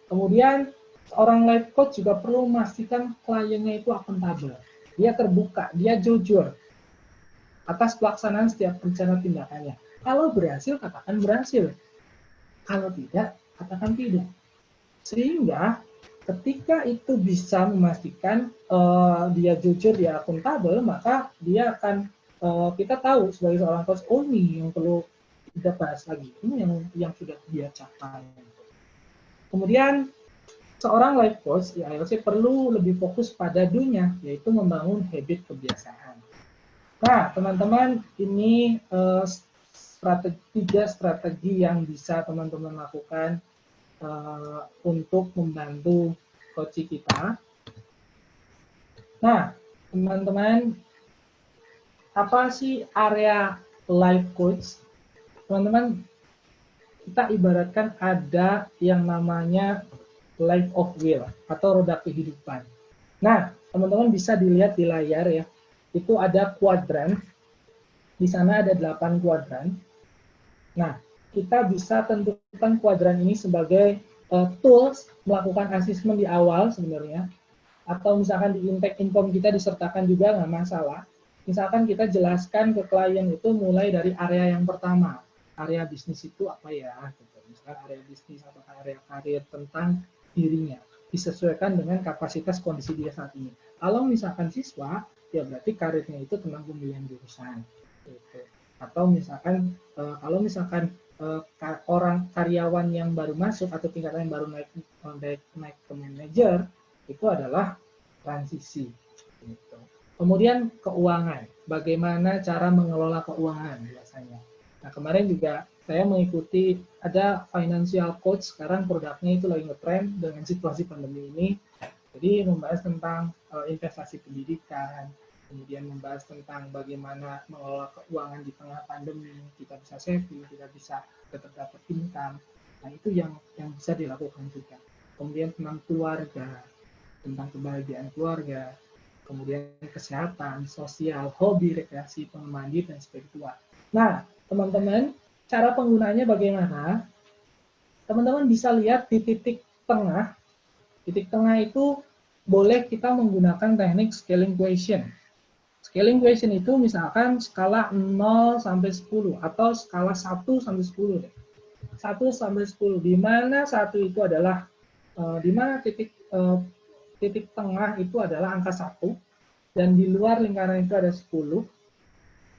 Kemudian seorang life coach juga perlu memastikan kliennya itu akuntabel. Dia terbuka, dia jujur atas pelaksanaan setiap rencana tindakannya. Kalau berhasil, katakan berhasil. Kalau tidak, katakan tidak. Sehingga ketika itu bisa memastikan dia jujur, dia akuntabel, maka dia akan kita tahu sebagai seorang coach, oh ini yang perlu kita bahas lagi. Ini yang sudah dia capai. Kemudian seorang life coach, ya ILC perlu lebih fokus pada do-nya, yaitu membangun habit kebiasaan. Nah, teman-teman, ini tiga strategi yang bisa teman-teman lakukan untuk membantu coach kita. Nah, teman-teman, apa sih area life coach? Teman-teman, kita ibaratkan ada yang namanya life of will atau roda kehidupan. Nah, teman-teman bisa dilihat di layar ya. Itu ada kuadran. Di sana ada 8 kuadran. Nah, kita bisa tentukan kuadran ini sebagai tools melakukan asesmen di awal sebenarnya. Atau misalkan di intake inform kita disertakan juga nggak masalah. Misalkan kita jelaskan ke klien itu mulai dari area yang pertama. Area bisnis itu apa ya? Misalkan area bisnis atau area karir tentang dirinya. Disesuaikan dengan kapasitas kondisi dia saat ini. Kalau misalkan siswa, ya berarti karirnya itu tentang pemilihan jurusan. Gitu. Atau misalkan kalau misalkan orang karyawan yang baru masuk atau tingkatan yang baru naik ke manajer, itu adalah transisi. Gitu. Kemudian keuangan, bagaimana cara mengelola keuangan biasanya. Nah, kemarin juga saya mengikuti ada financial coach, sekarang produknya itu lagi ngetrend dengan situasi pandemi ini. Jadi membahas tentang investasi pendidikan, kemudian membahas tentang bagaimana mengelola keuangan di tengah pandemi, kita bisa saving, kita bisa tetap dapat income. Nah, itu yang bisa dilakukan juga. Kemudian tentang keluarga, tentang kebahagiaan keluarga, kemudian kesehatan, sosial, hobi, rekreasi, pengemandi, dan spiritual. Nah, teman-teman, cara penggunaannya bagaimana? Teman-teman bisa lihat di titik tengah. Titik tengah itu boleh kita menggunakan teknik scaling quotient. Scaling quotient itu misalkan skala 0 sampai 10 atau skala 1 sampai 10 deh. 1 sampai 10, di mana 1 itu adalah di mana titik tengah itu adalah angka 1 dan di luar lingkaran itu ada 10.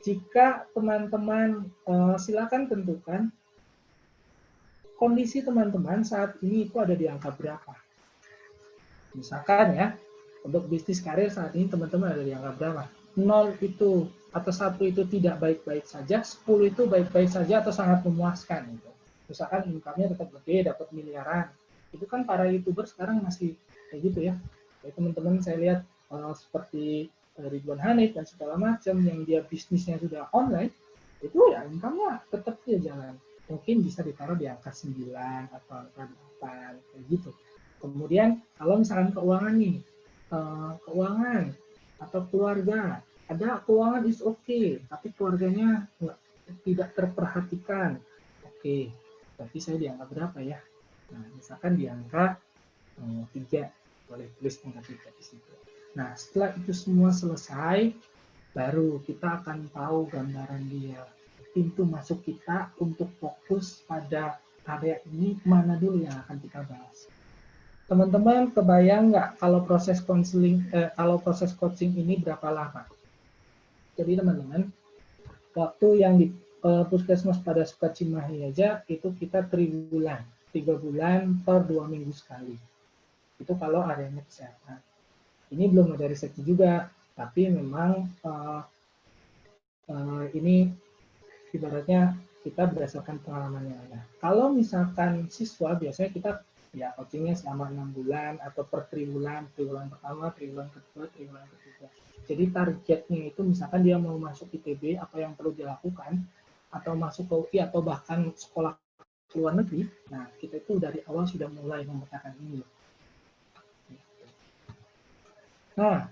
Jika teman-teman silakan tentukan kondisi teman-teman saat ini itu ada di angka berapa. Misalkan ya, Untuk bisnis karir saat ini teman-teman ada di angka berapa? 0 itu atau 1 itu tidak baik-baik saja, 10 itu baik-baik saja atau sangat memuaskan. Gitu. Misalkan income-nya tetap gede, dapat miliaran. Itu kan para YouTuber sekarang masih kayak gitu ya. Kayak teman-teman saya lihat seperti Ridwan Hanif dan segala macam yang dia bisnisnya sudah online, itu ya income-nya tetap dia jalan. Mungkin bisa ditaruh di angka 9 atau angka 8, kayak gitu. Kemudian kalau misalkan keuangan nih, keuangan atau keluarga, ada keuangan is okay, tapi keluarganya tidak terperhatikan. Oke, berarti saya di angka berapa ya? Nah, misalkan di angka 3, boleh tulis angka 3 di situ. Nah, setelah itu semua selesai, baru kita akan tahu gambaran dia. Pintu masuk kita untuk fokus pada area ini mana dulu yang akan kita bahas. Teman-teman kebayang nggak kalau proses coaching ini berapa lama? Jadi teman-teman, waktu yang di puskesmas pada Sukacimahi aja itu kita 3 bulan, 3 bulan per 2 minggu sekali. Itu kalau areanya kesehatan. Ini belum ada risetnya juga, tapi memang ini ibaratnya kita berdasarkan pengalamannya. Nah, kalau misalkan siswa biasanya kita ya coachingnya selama 6 bulan atau per triwulan pertama, triwulan kedua, triwulan ketiga. Jadi targetnya itu misalkan dia mau masuk ITB, apa yang perlu dilakukan, atau masuk ke UI atau bahkan sekolah ke luar negeri, nah kita itu dari awal sudah mulai memetakan ini. Nah,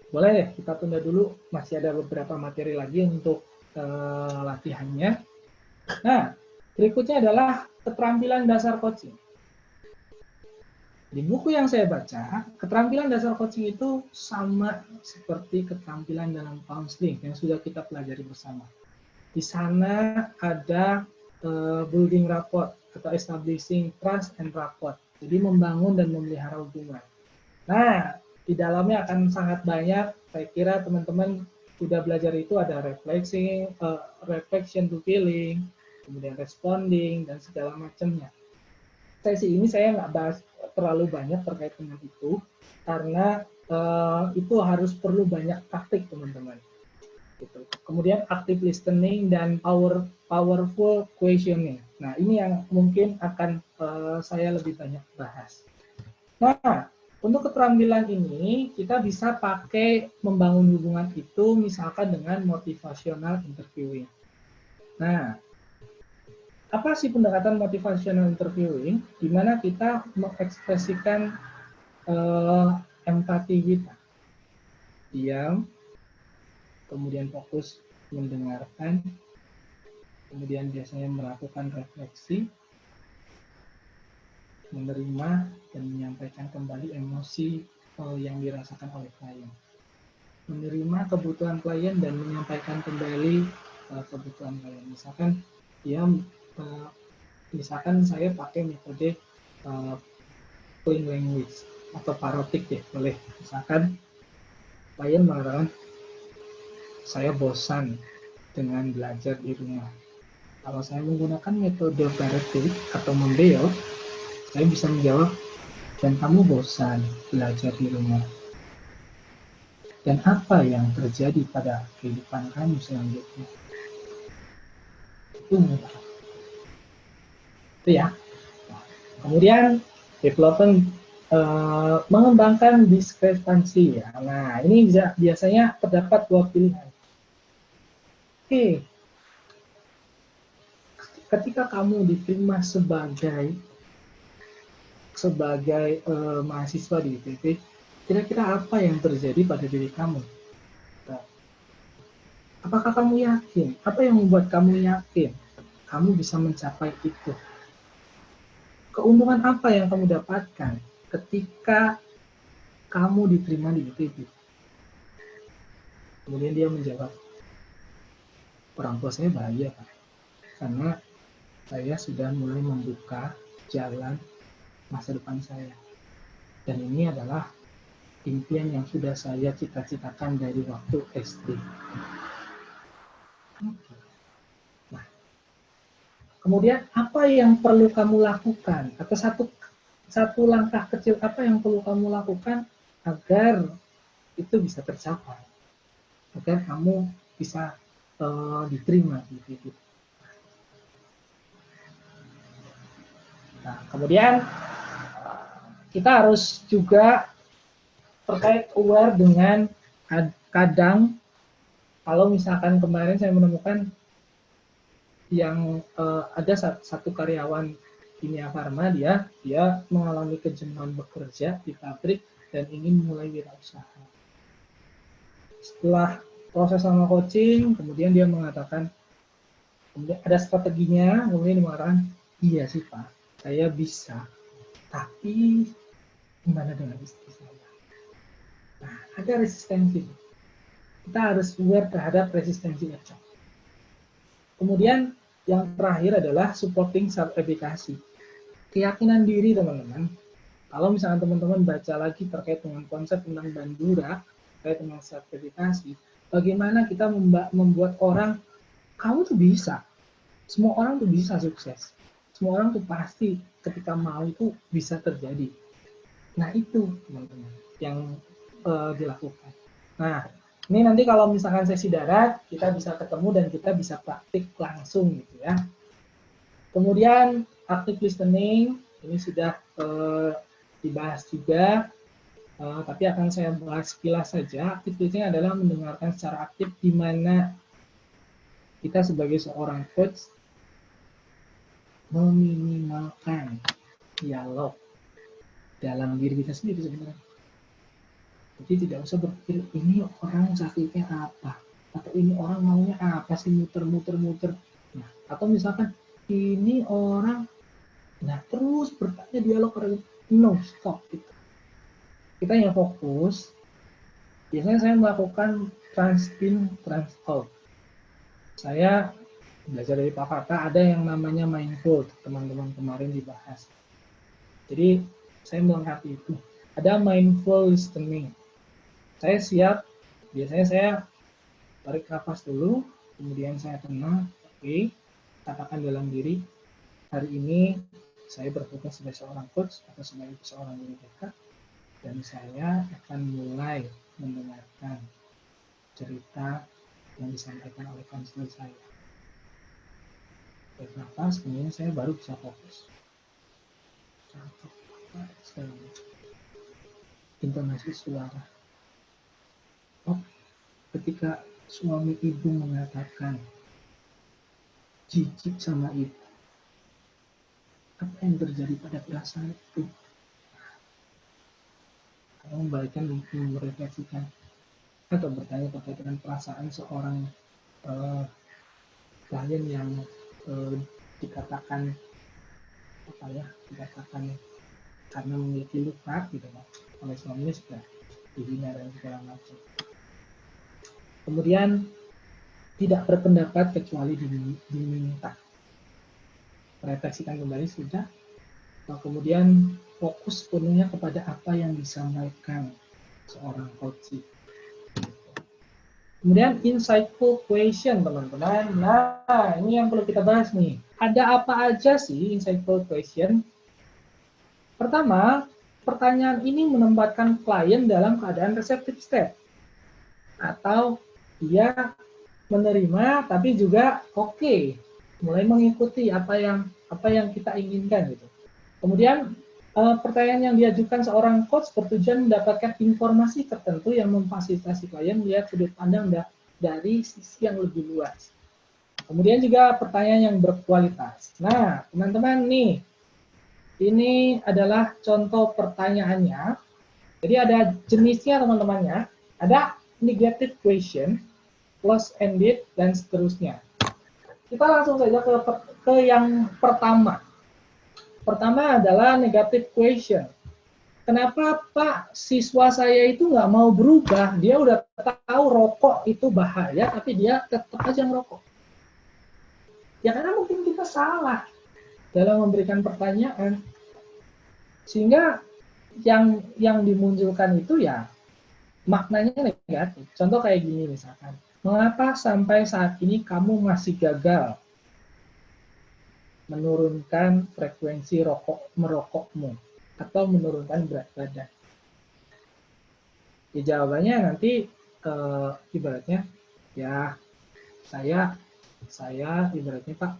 boleh deh kita tunda dulu, masih ada beberapa materi lagi untuk latihannya. Nah, berikutnya adalah keterampilan dasar coaching. Di buku yang saya baca, keterampilan dasar coaching itu sama seperti keterampilan dalam counseling yang sudah kita pelajari bersama. Di sana ada building rapport atau establishing trust and rapport. Jadi membangun dan memelihara hubungan. Nah, di dalamnya akan sangat banyak, saya kira teman-teman sudah belajar itu ada reflection to feeling, kemudian responding, dan segala macamnya. Sesi ini saya nggak bahas terlalu banyak terkait dengan itu, karena itu harus perlu banyak praktik teman-teman. Gitu. Kemudian active listening dan powerful questioning. Nah, ini yang mungkin akan saya lebih banyak bahas. Nah, untuk keterampilan ini kita bisa pakai membangun hubungan itu misalkan dengan motivational interviewing. Nah, apa sih pendekatan motivational interviewing? Di mana kita mengekspresikan empati kita. Diam, kemudian fokus mendengarkan, kemudian biasanya melakukan refleksi, menerima dan menyampaikan kembali emosi yang dirasakan oleh klien. Menerima kebutuhan klien dan menyampaikan kembali kebutuhan klien. Misalkan saya pakai metode plain language atau parotik ya, boleh. Misalkan klien mengatakan, saya bosan dengan belajar di rumah. Kalau saya menggunakan metode parotik atau membeo, saya bisa menjawab, dan kamu bosan belajar di rumah. Dan apa yang terjadi pada kehidupan kamu selanjutnya? Itu ya. Kemudian development mengembangkan diskrepansi ya. Nah, ini biasanya terdapat 2 pilihan. Oke. Ketika kamu diterima sebagai mahasiswa di ITB, kira-kira apa yang terjadi pada diri kamu? Apakah kamu yakin? Apa yang membuat kamu yakin kamu bisa mencapai itu? Keuntungan apa yang kamu dapatkan ketika kamu diterima di ITB? Kemudian dia menjawab, orang tua saya bahagia, Pak. Karena saya sudah mulai membuka jalan masa depan saya. Dan ini adalah impian yang sudah saya cita-citakan dari waktu SD. Nah, kemudian apa yang perlu kamu lakukan? Atau satu langkah kecil apa yang perlu kamu lakukan agar itu bisa tercapai, agar kamu bisa diterima gitu. Nah, kemudian kita harus juga terkait aware dengan kadang kalau misalkan kemarin saya menemukan yang ada satu karyawan Kimia Farma, dia mengalami kejenuhan bekerja di pabrik dan ingin mulai wirausaha. Setelah proses sama coaching, kemudian dia mengatakan, kemudian ada strateginya, kemudian dia mengatakan, iya sih Pak, saya bisa, tapi gimana dengan istri saya? Nah, ada resistensi. Kita harus aware terhadap resistensi itu. Kemudian yang terakhir adalah supporting self-efficacy. Keyakinan diri teman-teman. Kalau misalnya teman-teman baca lagi terkait dengan konsep tentang Bandura, terkait dengan self-efficacy, bagaimana kita membuat orang, kamu tuh bisa. Semua orang tuh bisa sukses. Semua orang tuh pasti ketika mau itu bisa terjadi. Nah itu teman-teman yang dilakukan. Nah ini nanti kalau misalkan sesi darat, kita bisa ketemu dan kita bisa praktik langsung gitu ya. Kemudian active listening, ini sudah dibahas juga, tapi akan saya bahas sekilas saja. Active listening adalah mendengarkan secara aktif, di mana kita sebagai seorang coach meminimalkan dialog dalam diri kita sendiri sebenarnya. Jadi tidak usah berpikir ini orang sakitnya apa, atau ini orang maunya apa sih, muter. Nah, atau misalkan ini orang, nah terus bertanya dialog orang, no, stop gitu. Kita yang fokus. Biasanya saya melakukan trans-in, trans-out. Saya belajar dari Pak Fata, ada yang namanya mindful, teman-teman kemarin dibahas. Jadi saya melengkapi itu. Ada mindful listening. Saya siap, biasanya saya tarik nafas dulu, kemudian saya tenang, oke, katakan dalam diri, hari ini saya bertugas sebagai seorang coach atau sebagai seorang guru BK, dan saya akan mulai mendengarkan cerita yang disampaikan oleh konselor saya. Tarik nafas, kemudian saya baru bisa fokus. Intonasi suara. Oh, ketika suami ibu mengatakan jijik sama ibu, apa yang terjadi pada perasaan itu? Kamu membalikkan, merefleksikan atau bertanya terkait dengan perasaan seorang klien yang dikatakan karena memiliki luka gitu oleh suaminya sudah dihina dan segala macam. Kemudian tidak berpendapat kecuali diminta. Refleksikan kembali sudah. Kemudian fokus penuhnya kepada apa yang disampaikan seorang coach. Kemudian insightful question teman-teman. Nah ini yang perlu kita bahas nih. Ada apa aja sih insightful question? Pertama, pertanyaan ini menempatkan klien dalam keadaan receptive state. Atau dia menerima tapi juga oke, mulai mengikuti apa yang kita inginkan gitu. Kemudian pertanyaan yang diajukan seorang coach bertujuan mendapatkan informasi tertentu yang memfasilitasi klien melihat sudut pandang dari sisi yang lebih luas. Kemudian juga pertanyaan yang berkualitas. Nah, teman-teman nih, ini adalah contoh pertanyaannya. Jadi ada jenisnya teman-temannya. Ada negative question, close-ended, dan seterusnya. Kita langsung saja ke yang pertama. Pertama adalah negative question. Kenapa Pak siswa saya itu nggak mau berubah? Dia udah tahu rokok itu bahaya, tapi dia tetap aja ngerokok. Ya karena mungkin kita salah dalam memberikan pertanyaan. Sehingga yang dimunculkan itu ya maknanya negatif. Contoh kayak gini misalkan. Mengapa sampai saat ini kamu masih gagal menurunkan frekuensi merokokmu? atau menurunkan berat badan? Ya, jawabannya nanti ibaratnya ya saya ibaratnya Pak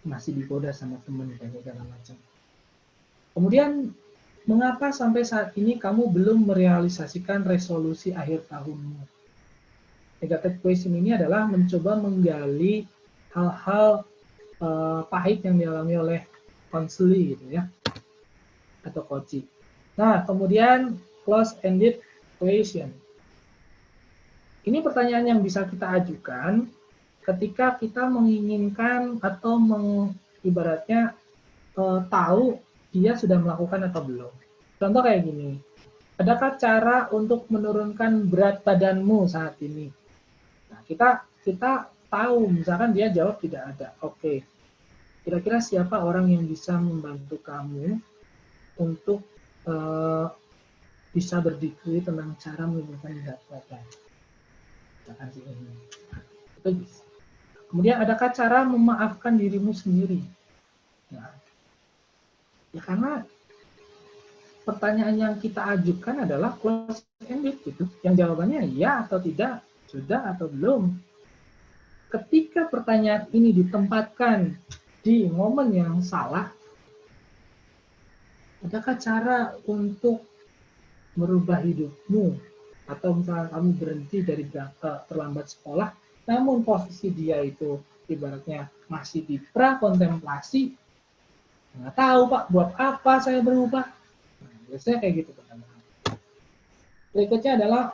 masih digoda sama temen kayak segala macam. Kemudian mengapa sampai saat ini kamu belum merealisasikan resolusi akhir tahunmu? Negative question ini adalah mencoba menggali hal-hal pahit yang dialami oleh konseli gitu ya, atau coaching. Nah, kemudian close-ended question. Ini pertanyaan yang bisa kita ajukan ketika kita menginginkan atau ibaratnya tahu dia sudah melakukan atau belum. Contoh kayak gini, adakah cara untuk menurunkan berat badanmu saat ini? Nah, kita tahu, misalkan dia jawab tidak ada. Oke, kira-kira siapa orang yang bisa membantu kamu untuk bisa berdiskusi tentang cara menurunkan berat badan? Misalkan ini. Itu bisa. Kemudian adakah cara memaafkan dirimu sendiri? Nah, ya karena pertanyaan yang kita ajukan adalah close-ended gitu. Yang jawabannya ya atau tidak, sudah atau belum. Ketika pertanyaan ini ditempatkan di momen yang salah, adakah cara untuk merubah hidupmu? Atau misalnya kamu berhenti dari terlambat sekolah, namun posisi dia itu ibaratnya masih di prakontemplasi, nggak tahu Pak, buat apa saya berubah? Nah, biasanya kayak gitu pertanyaan. Berikutnya adalah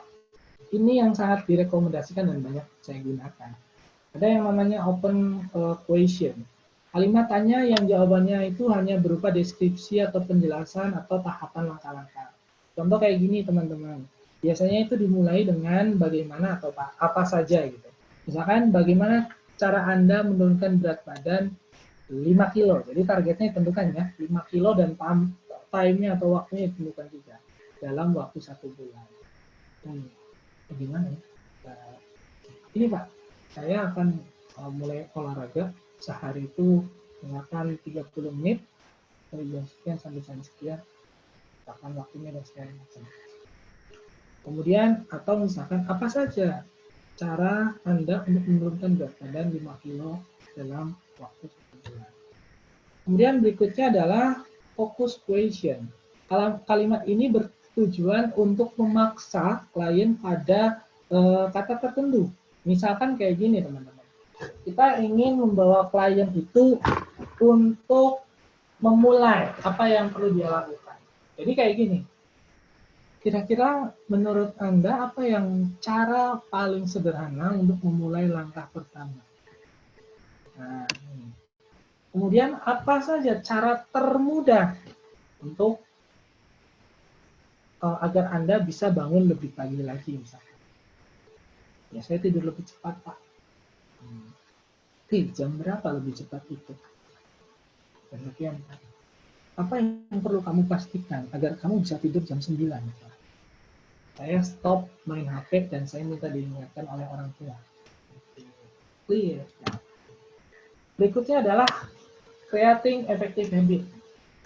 ini yang sangat direkomendasikan dan banyak saya gunakan. Ada yang namanya open question. Kalimat tanya yang jawabannya itu hanya berupa deskripsi atau penjelasan atau tahapan langkah-langkah. Contoh kayak gini teman-teman. Biasanya itu dimulai dengan bagaimana atau apa saja gitu. Misalkan bagaimana cara Anda menurunkan berat badan 5 kilo. Jadi targetnya ditentukan ya, 5 kilo dan time-nya atau waktunya ditentukan juga dalam waktu 1 bulan. Bagaimana ya? Ini Pak, saya akan mulai olahraga sehari itu menggunakan 30 menit dari jam sekian sampai jam sekian, bahkan waktunya dan segala macam. Kemudian atau misalkan apa saja cara Anda untuk menurunkan berat badan 5 kilo dalam waktu 1 bulan. Kemudian berikutnya adalah focus question. Kalimat ini bertujuan untuk memaksa klien pada kata tertentu. Misalkan kayak gini teman-teman. Kita ingin membawa klien itu untuk memulai apa yang perlu dia lakukan. Jadi kayak gini. Kira-kira menurut Anda apa yang cara paling sederhana untuk memulai langkah pertama? Nah, ini. Kemudian apa saja cara termudah untuk agar Anda bisa bangun lebih pagi lagi misalkan. Ya saya tidur lebih cepat Pak. Jam berapa lebih cepat itu? Demikian. Apa yang perlu kamu pastikan agar kamu bisa tidur jam 9? Saya stop main HP dan saya minta diingatkan oleh orang tua. Clear. Berikutnya adalah creating effective habit.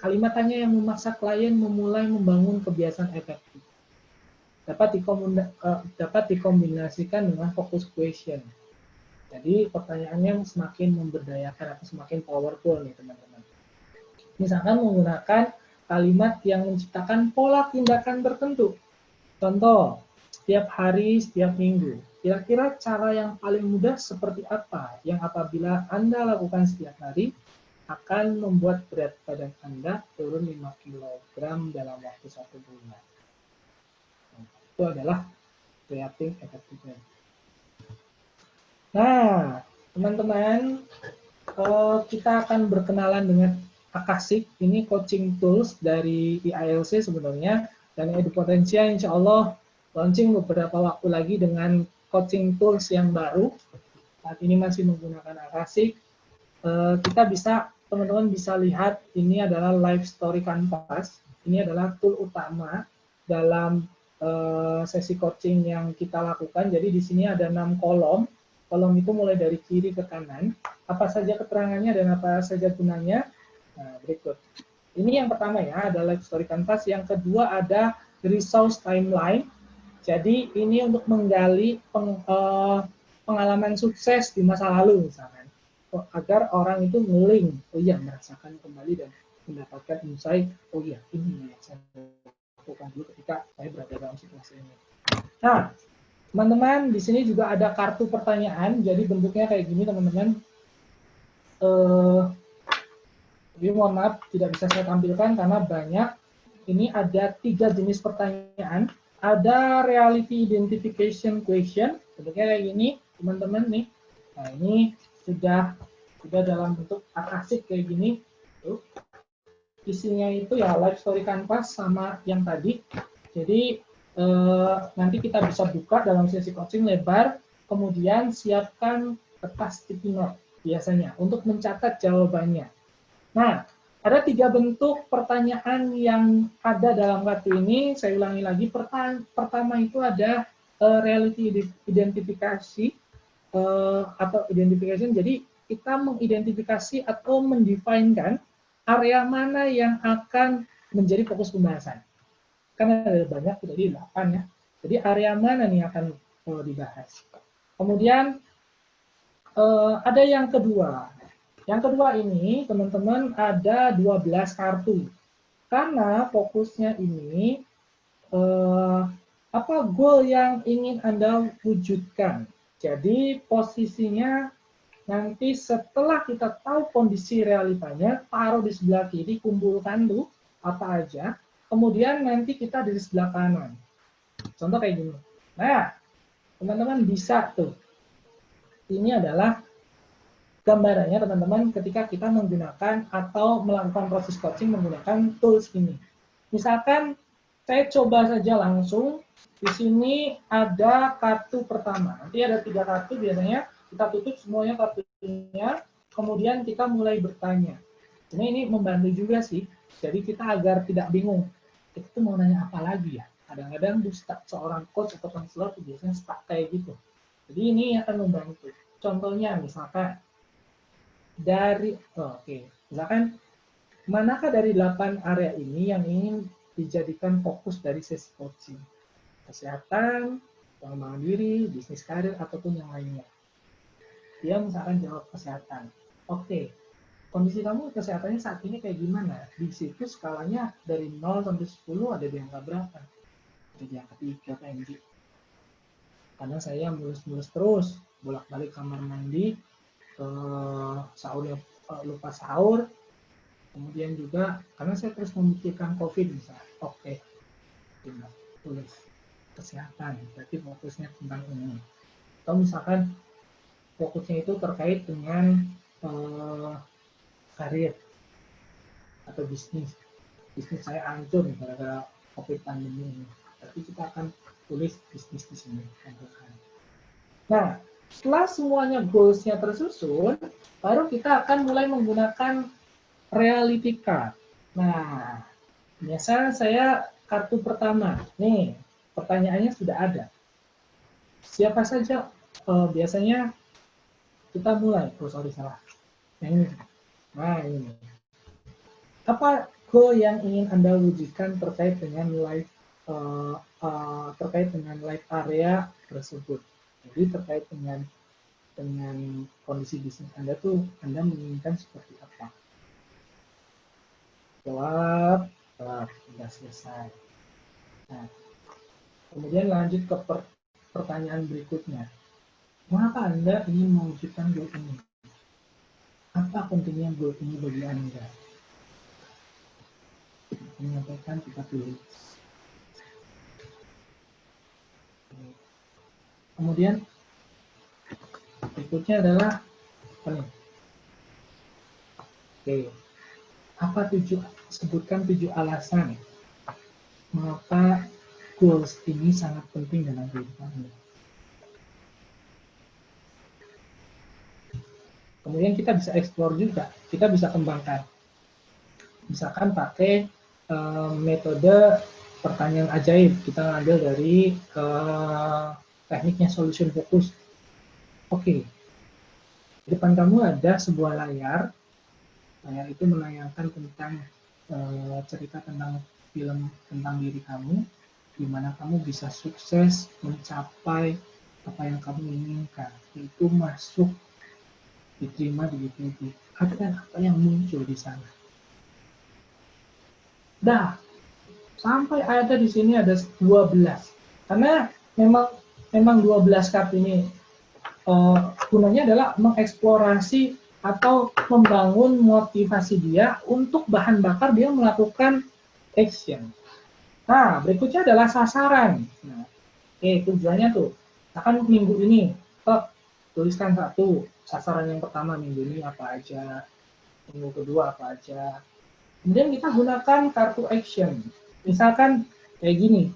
Kalimatannya yang memaksa klien memulai membangun kebiasaan efektif. Dapat dikombinasikan dengan focus question. Jadi pertanyaannya semakin memberdayakan atau semakin powerful nih teman-teman. Misalkan menggunakan kalimat yang menciptakan pola tindakan tertentu. Contoh, setiap hari, setiap minggu. Kira-kira cara yang paling mudah seperti apa yang apabila Anda lakukan setiap hari akan membuat berat badan Anda turun 5 kg dalam waktu 1 bulan. Itu adalah creating effective habit. Nah, teman-teman, kita akan berkenalan dengan Akasik. Ini coaching tools dari IALC sebenarnya. Dan Edupotensia insya Allah launching beberapa waktu lagi dengan coaching tools yang baru. Saat ini masih menggunakan Akasik. Kita bisa, teman-teman bisa lihat, ini adalah Life Story Canvas. Ini adalah tool utama dalam sesi coaching yang kita lakukan. Jadi di sini ada 6 kolom. Kolom itu mulai dari kiri ke kanan. Apa saja keterangannya dan apa saja gunanya? Nah, berikut. Ini yang pertama ya, ada life story canvas. Yang kedua ada resource timeline. Jadi ini untuk menggali pengalaman sukses di masa lalu misalkan, agar orang itu ngeling, oh iya merasakan kembali dan mendapatkan insight, oh iya ini yang saya lakukan dulu ketika saya berada dalam situasi ini. Nah, teman-teman di sini juga ada kartu pertanyaan, jadi bentuknya kayak gini teman-teman. Jadi mohon maaf tidak bisa saya tampilkan karena banyak. Ini ada 3 jenis pertanyaan. Ada reality identification question, bentuknya kayak gini, teman-teman nih. Nah ini sudah dalam bentuk akasik kayak gini. Tuh. Isinya itu ya life story canvas sama yang tadi. Jadi nanti kita bisa buka dalam sesi coaching lebar, kemudian siapkan kertas sticky note biasanya untuk mencatat jawabannya. Nah, ada 3 bentuk pertanyaan yang ada dalam kartu ini. Saya ulangi lagi. Pertama itu ada reality identifikasi atau identification. Jadi kita mengidentifikasi atau mendefinkan area mana yang akan menjadi fokus pembahasan. Karena ada banyak, jadi 8 ya. Jadi area mana nih akan dibahas. Kemudian ada yang kedua. Yang kedua ini, teman-teman, ada 12 kartu. Karena fokusnya ini, apa goal yang ingin Anda wujudkan. Jadi posisinya nanti setelah kita tahu kondisi realitanya, taruh di sebelah kiri, kumpulkan tuh apa aja. Kemudian nanti kita di sebelah kanan. Contoh kayak gini. Nah, teman-teman bisa tuh. Ini adalah gambarannya teman-teman ketika kita menggunakan atau melakukan proses coaching menggunakan tools ini. Misalkan saya coba saja langsung, di sini ada kartu pertama. Nanti ada 3 kartu biasanya, kita tutup semuanya kartunya, kemudian kita mulai bertanya. Ini membantu juga sih, jadi kita agar tidak bingung, kita tuh mau nanya apa lagi ya. Kadang-kadang seorang coach atau konselor biasanya stuck kayak gitu. Jadi ini akan membantu. Contohnya misalkan, misalkan manakah dari 8 area ini yang ingin dijadikan fokus dari sesi coaching? Kesehatan, pengembangan diri, bisnis karir, ataupun yang lainnya. Dia misalkan jawab kesehatan. Oke, kondisi kamu kesehatannya saat ini kayak gimana? Di situ skalanya dari 0 sampai 10 ada di angka berapa? Ada di angka 3 PMG. Karena saya mulus-mulus terus, bolak-balik kamar mandi, sahurnya lupa sahur, kemudian juga karena saya terus memikirkan COVID misalnya. Oke, tulis kesehatan, berarti fokusnya tentang ini. Atau misalkan fokusnya itu terkait dengan karir atau bisnis. Bisnis saya hancur gara-gara COVID pandemi ini. Berarti kita akan tulis bisnis di sini. Nah, setelah semuanya goals-nya tersusun, baru kita akan mulai menggunakan reality card. Nah, biasa saya kartu pertama. Nih, pertanyaannya sudah ada. Siapa saja biasanya kita mulai. Oh, sorry, salah. Yang ini. Nah, ini. Apa goal yang ingin Anda wujudkan terkait dengan life area tersebut? Jadi terkait dengan kondisi bisnis Anda tuh, Anda menginginkan seperti apa? Jawab, sudah selesai. Nah, kemudian lanjut ke pertanyaan berikutnya. Mengapa Anda ingin mewujudkan goal ini? Apa pentingnya goal ini bagi Anda? Menyampaikan kita tulis. Kemudian berikutnya adalah apa nih? Oke. Apa sebutkan 7 alasan mengapa goals ini sangat penting dalam kehidupan Anda. Kemudian kita bisa explore juga, kita bisa kembangkan. Misalkan pakai metode pertanyaan ajaib, kita ngambil dari tekniknya solution focus. Oke, di depan kamu ada sebuah layar itu menayangkan tentang cerita tentang film tentang diri kamu, gimana kamu bisa sukses mencapai apa yang kamu inginkan, itu masuk diterima di IPB. Apa yang muncul di sana? Dah, sampai ada di sini ada 12. Karena memang 12 kartu ini gunanya adalah mengeksplorasi atau membangun motivasi dia untuk bahan bakar dia melakukan action. Nah, berikutnya adalah sasaran. Nah, tujuannya tuh, akan minggu ini, tuliskan satu, sasaran yang pertama minggu ini apa aja, minggu kedua apa aja. Kemudian kita gunakan kartu action. Misalkan kayak gini,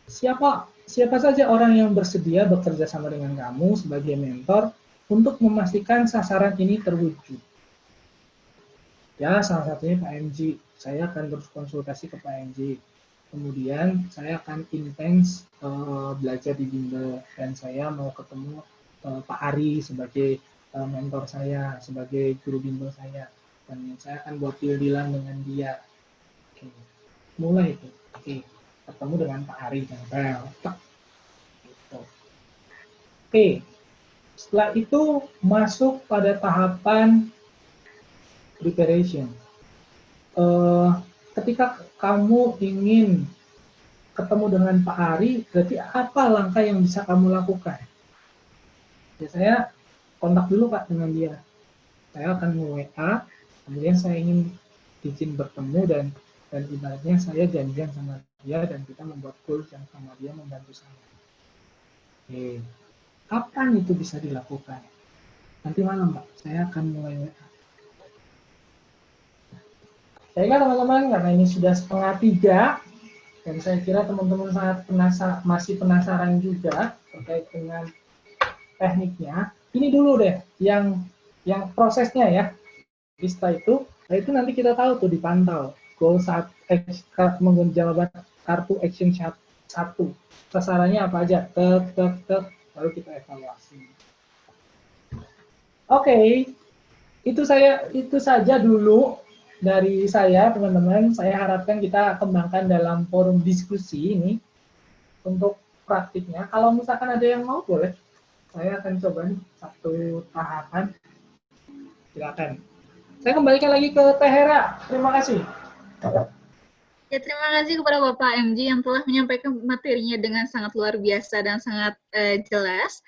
siapa saja orang yang bersedia bekerja sama dengan kamu sebagai mentor untuk memastikan sasaran ini terwujud. Ya, salah satunya Pak MG. Saya akan berkonsultasi ke Pak MG. Kemudian saya akan intens belajar di bimbel dan saya mau ketemu Pak Ari sebagai mentor saya, sebagai guru bimbel saya. Dan saya akan buat deal-dealan dengan dia. Oke. Mulai itu. Oke. Ketemu dengan Pak Ari tempel. Gitu. Oke. Setelah itu masuk pada tahapan preparation. Ketika kamu ingin ketemu dengan Pak Ari, berarti apa langkah yang bisa kamu lakukan? Biasanya kontak dulu Pak dengan dia. Saya akan WA, kemudian saya ingin izin bertemu dan ibaratnya saya janjian sama dia dan kita membuat goals yang sama dia membantu saya. Oke. Kapan itu bisa dilakukan? Nanti malam Pak, saya akan mulai WA. Baiklah teman-teman, karena ini sudah 2:30 dan saya kira teman-teman sangat masih penasaran juga terkait dengan tekniknya. Ini dulu deh yang prosesnya ya. Setelah itu nanti kita tahu tuh dipantau. Goal saat menjawab kartu action 1. Sasarannya apa aja? Lalu kita evaluasi. Oke. Itu saja dulu dari saya, teman-teman. Saya harapkan kita kembangkan dalam forum diskusi ini untuk praktiknya. Kalau misalkan ada yang mau, boleh. Saya akan coba nih satu tahapan. Silakan. Saya kembalikan lagi ke Teh Hera. Terima kasih. Ya, terima kasih kepada Bapak MG yang telah menyampaikan materinya dengan sangat luar biasa dan sangat jelas.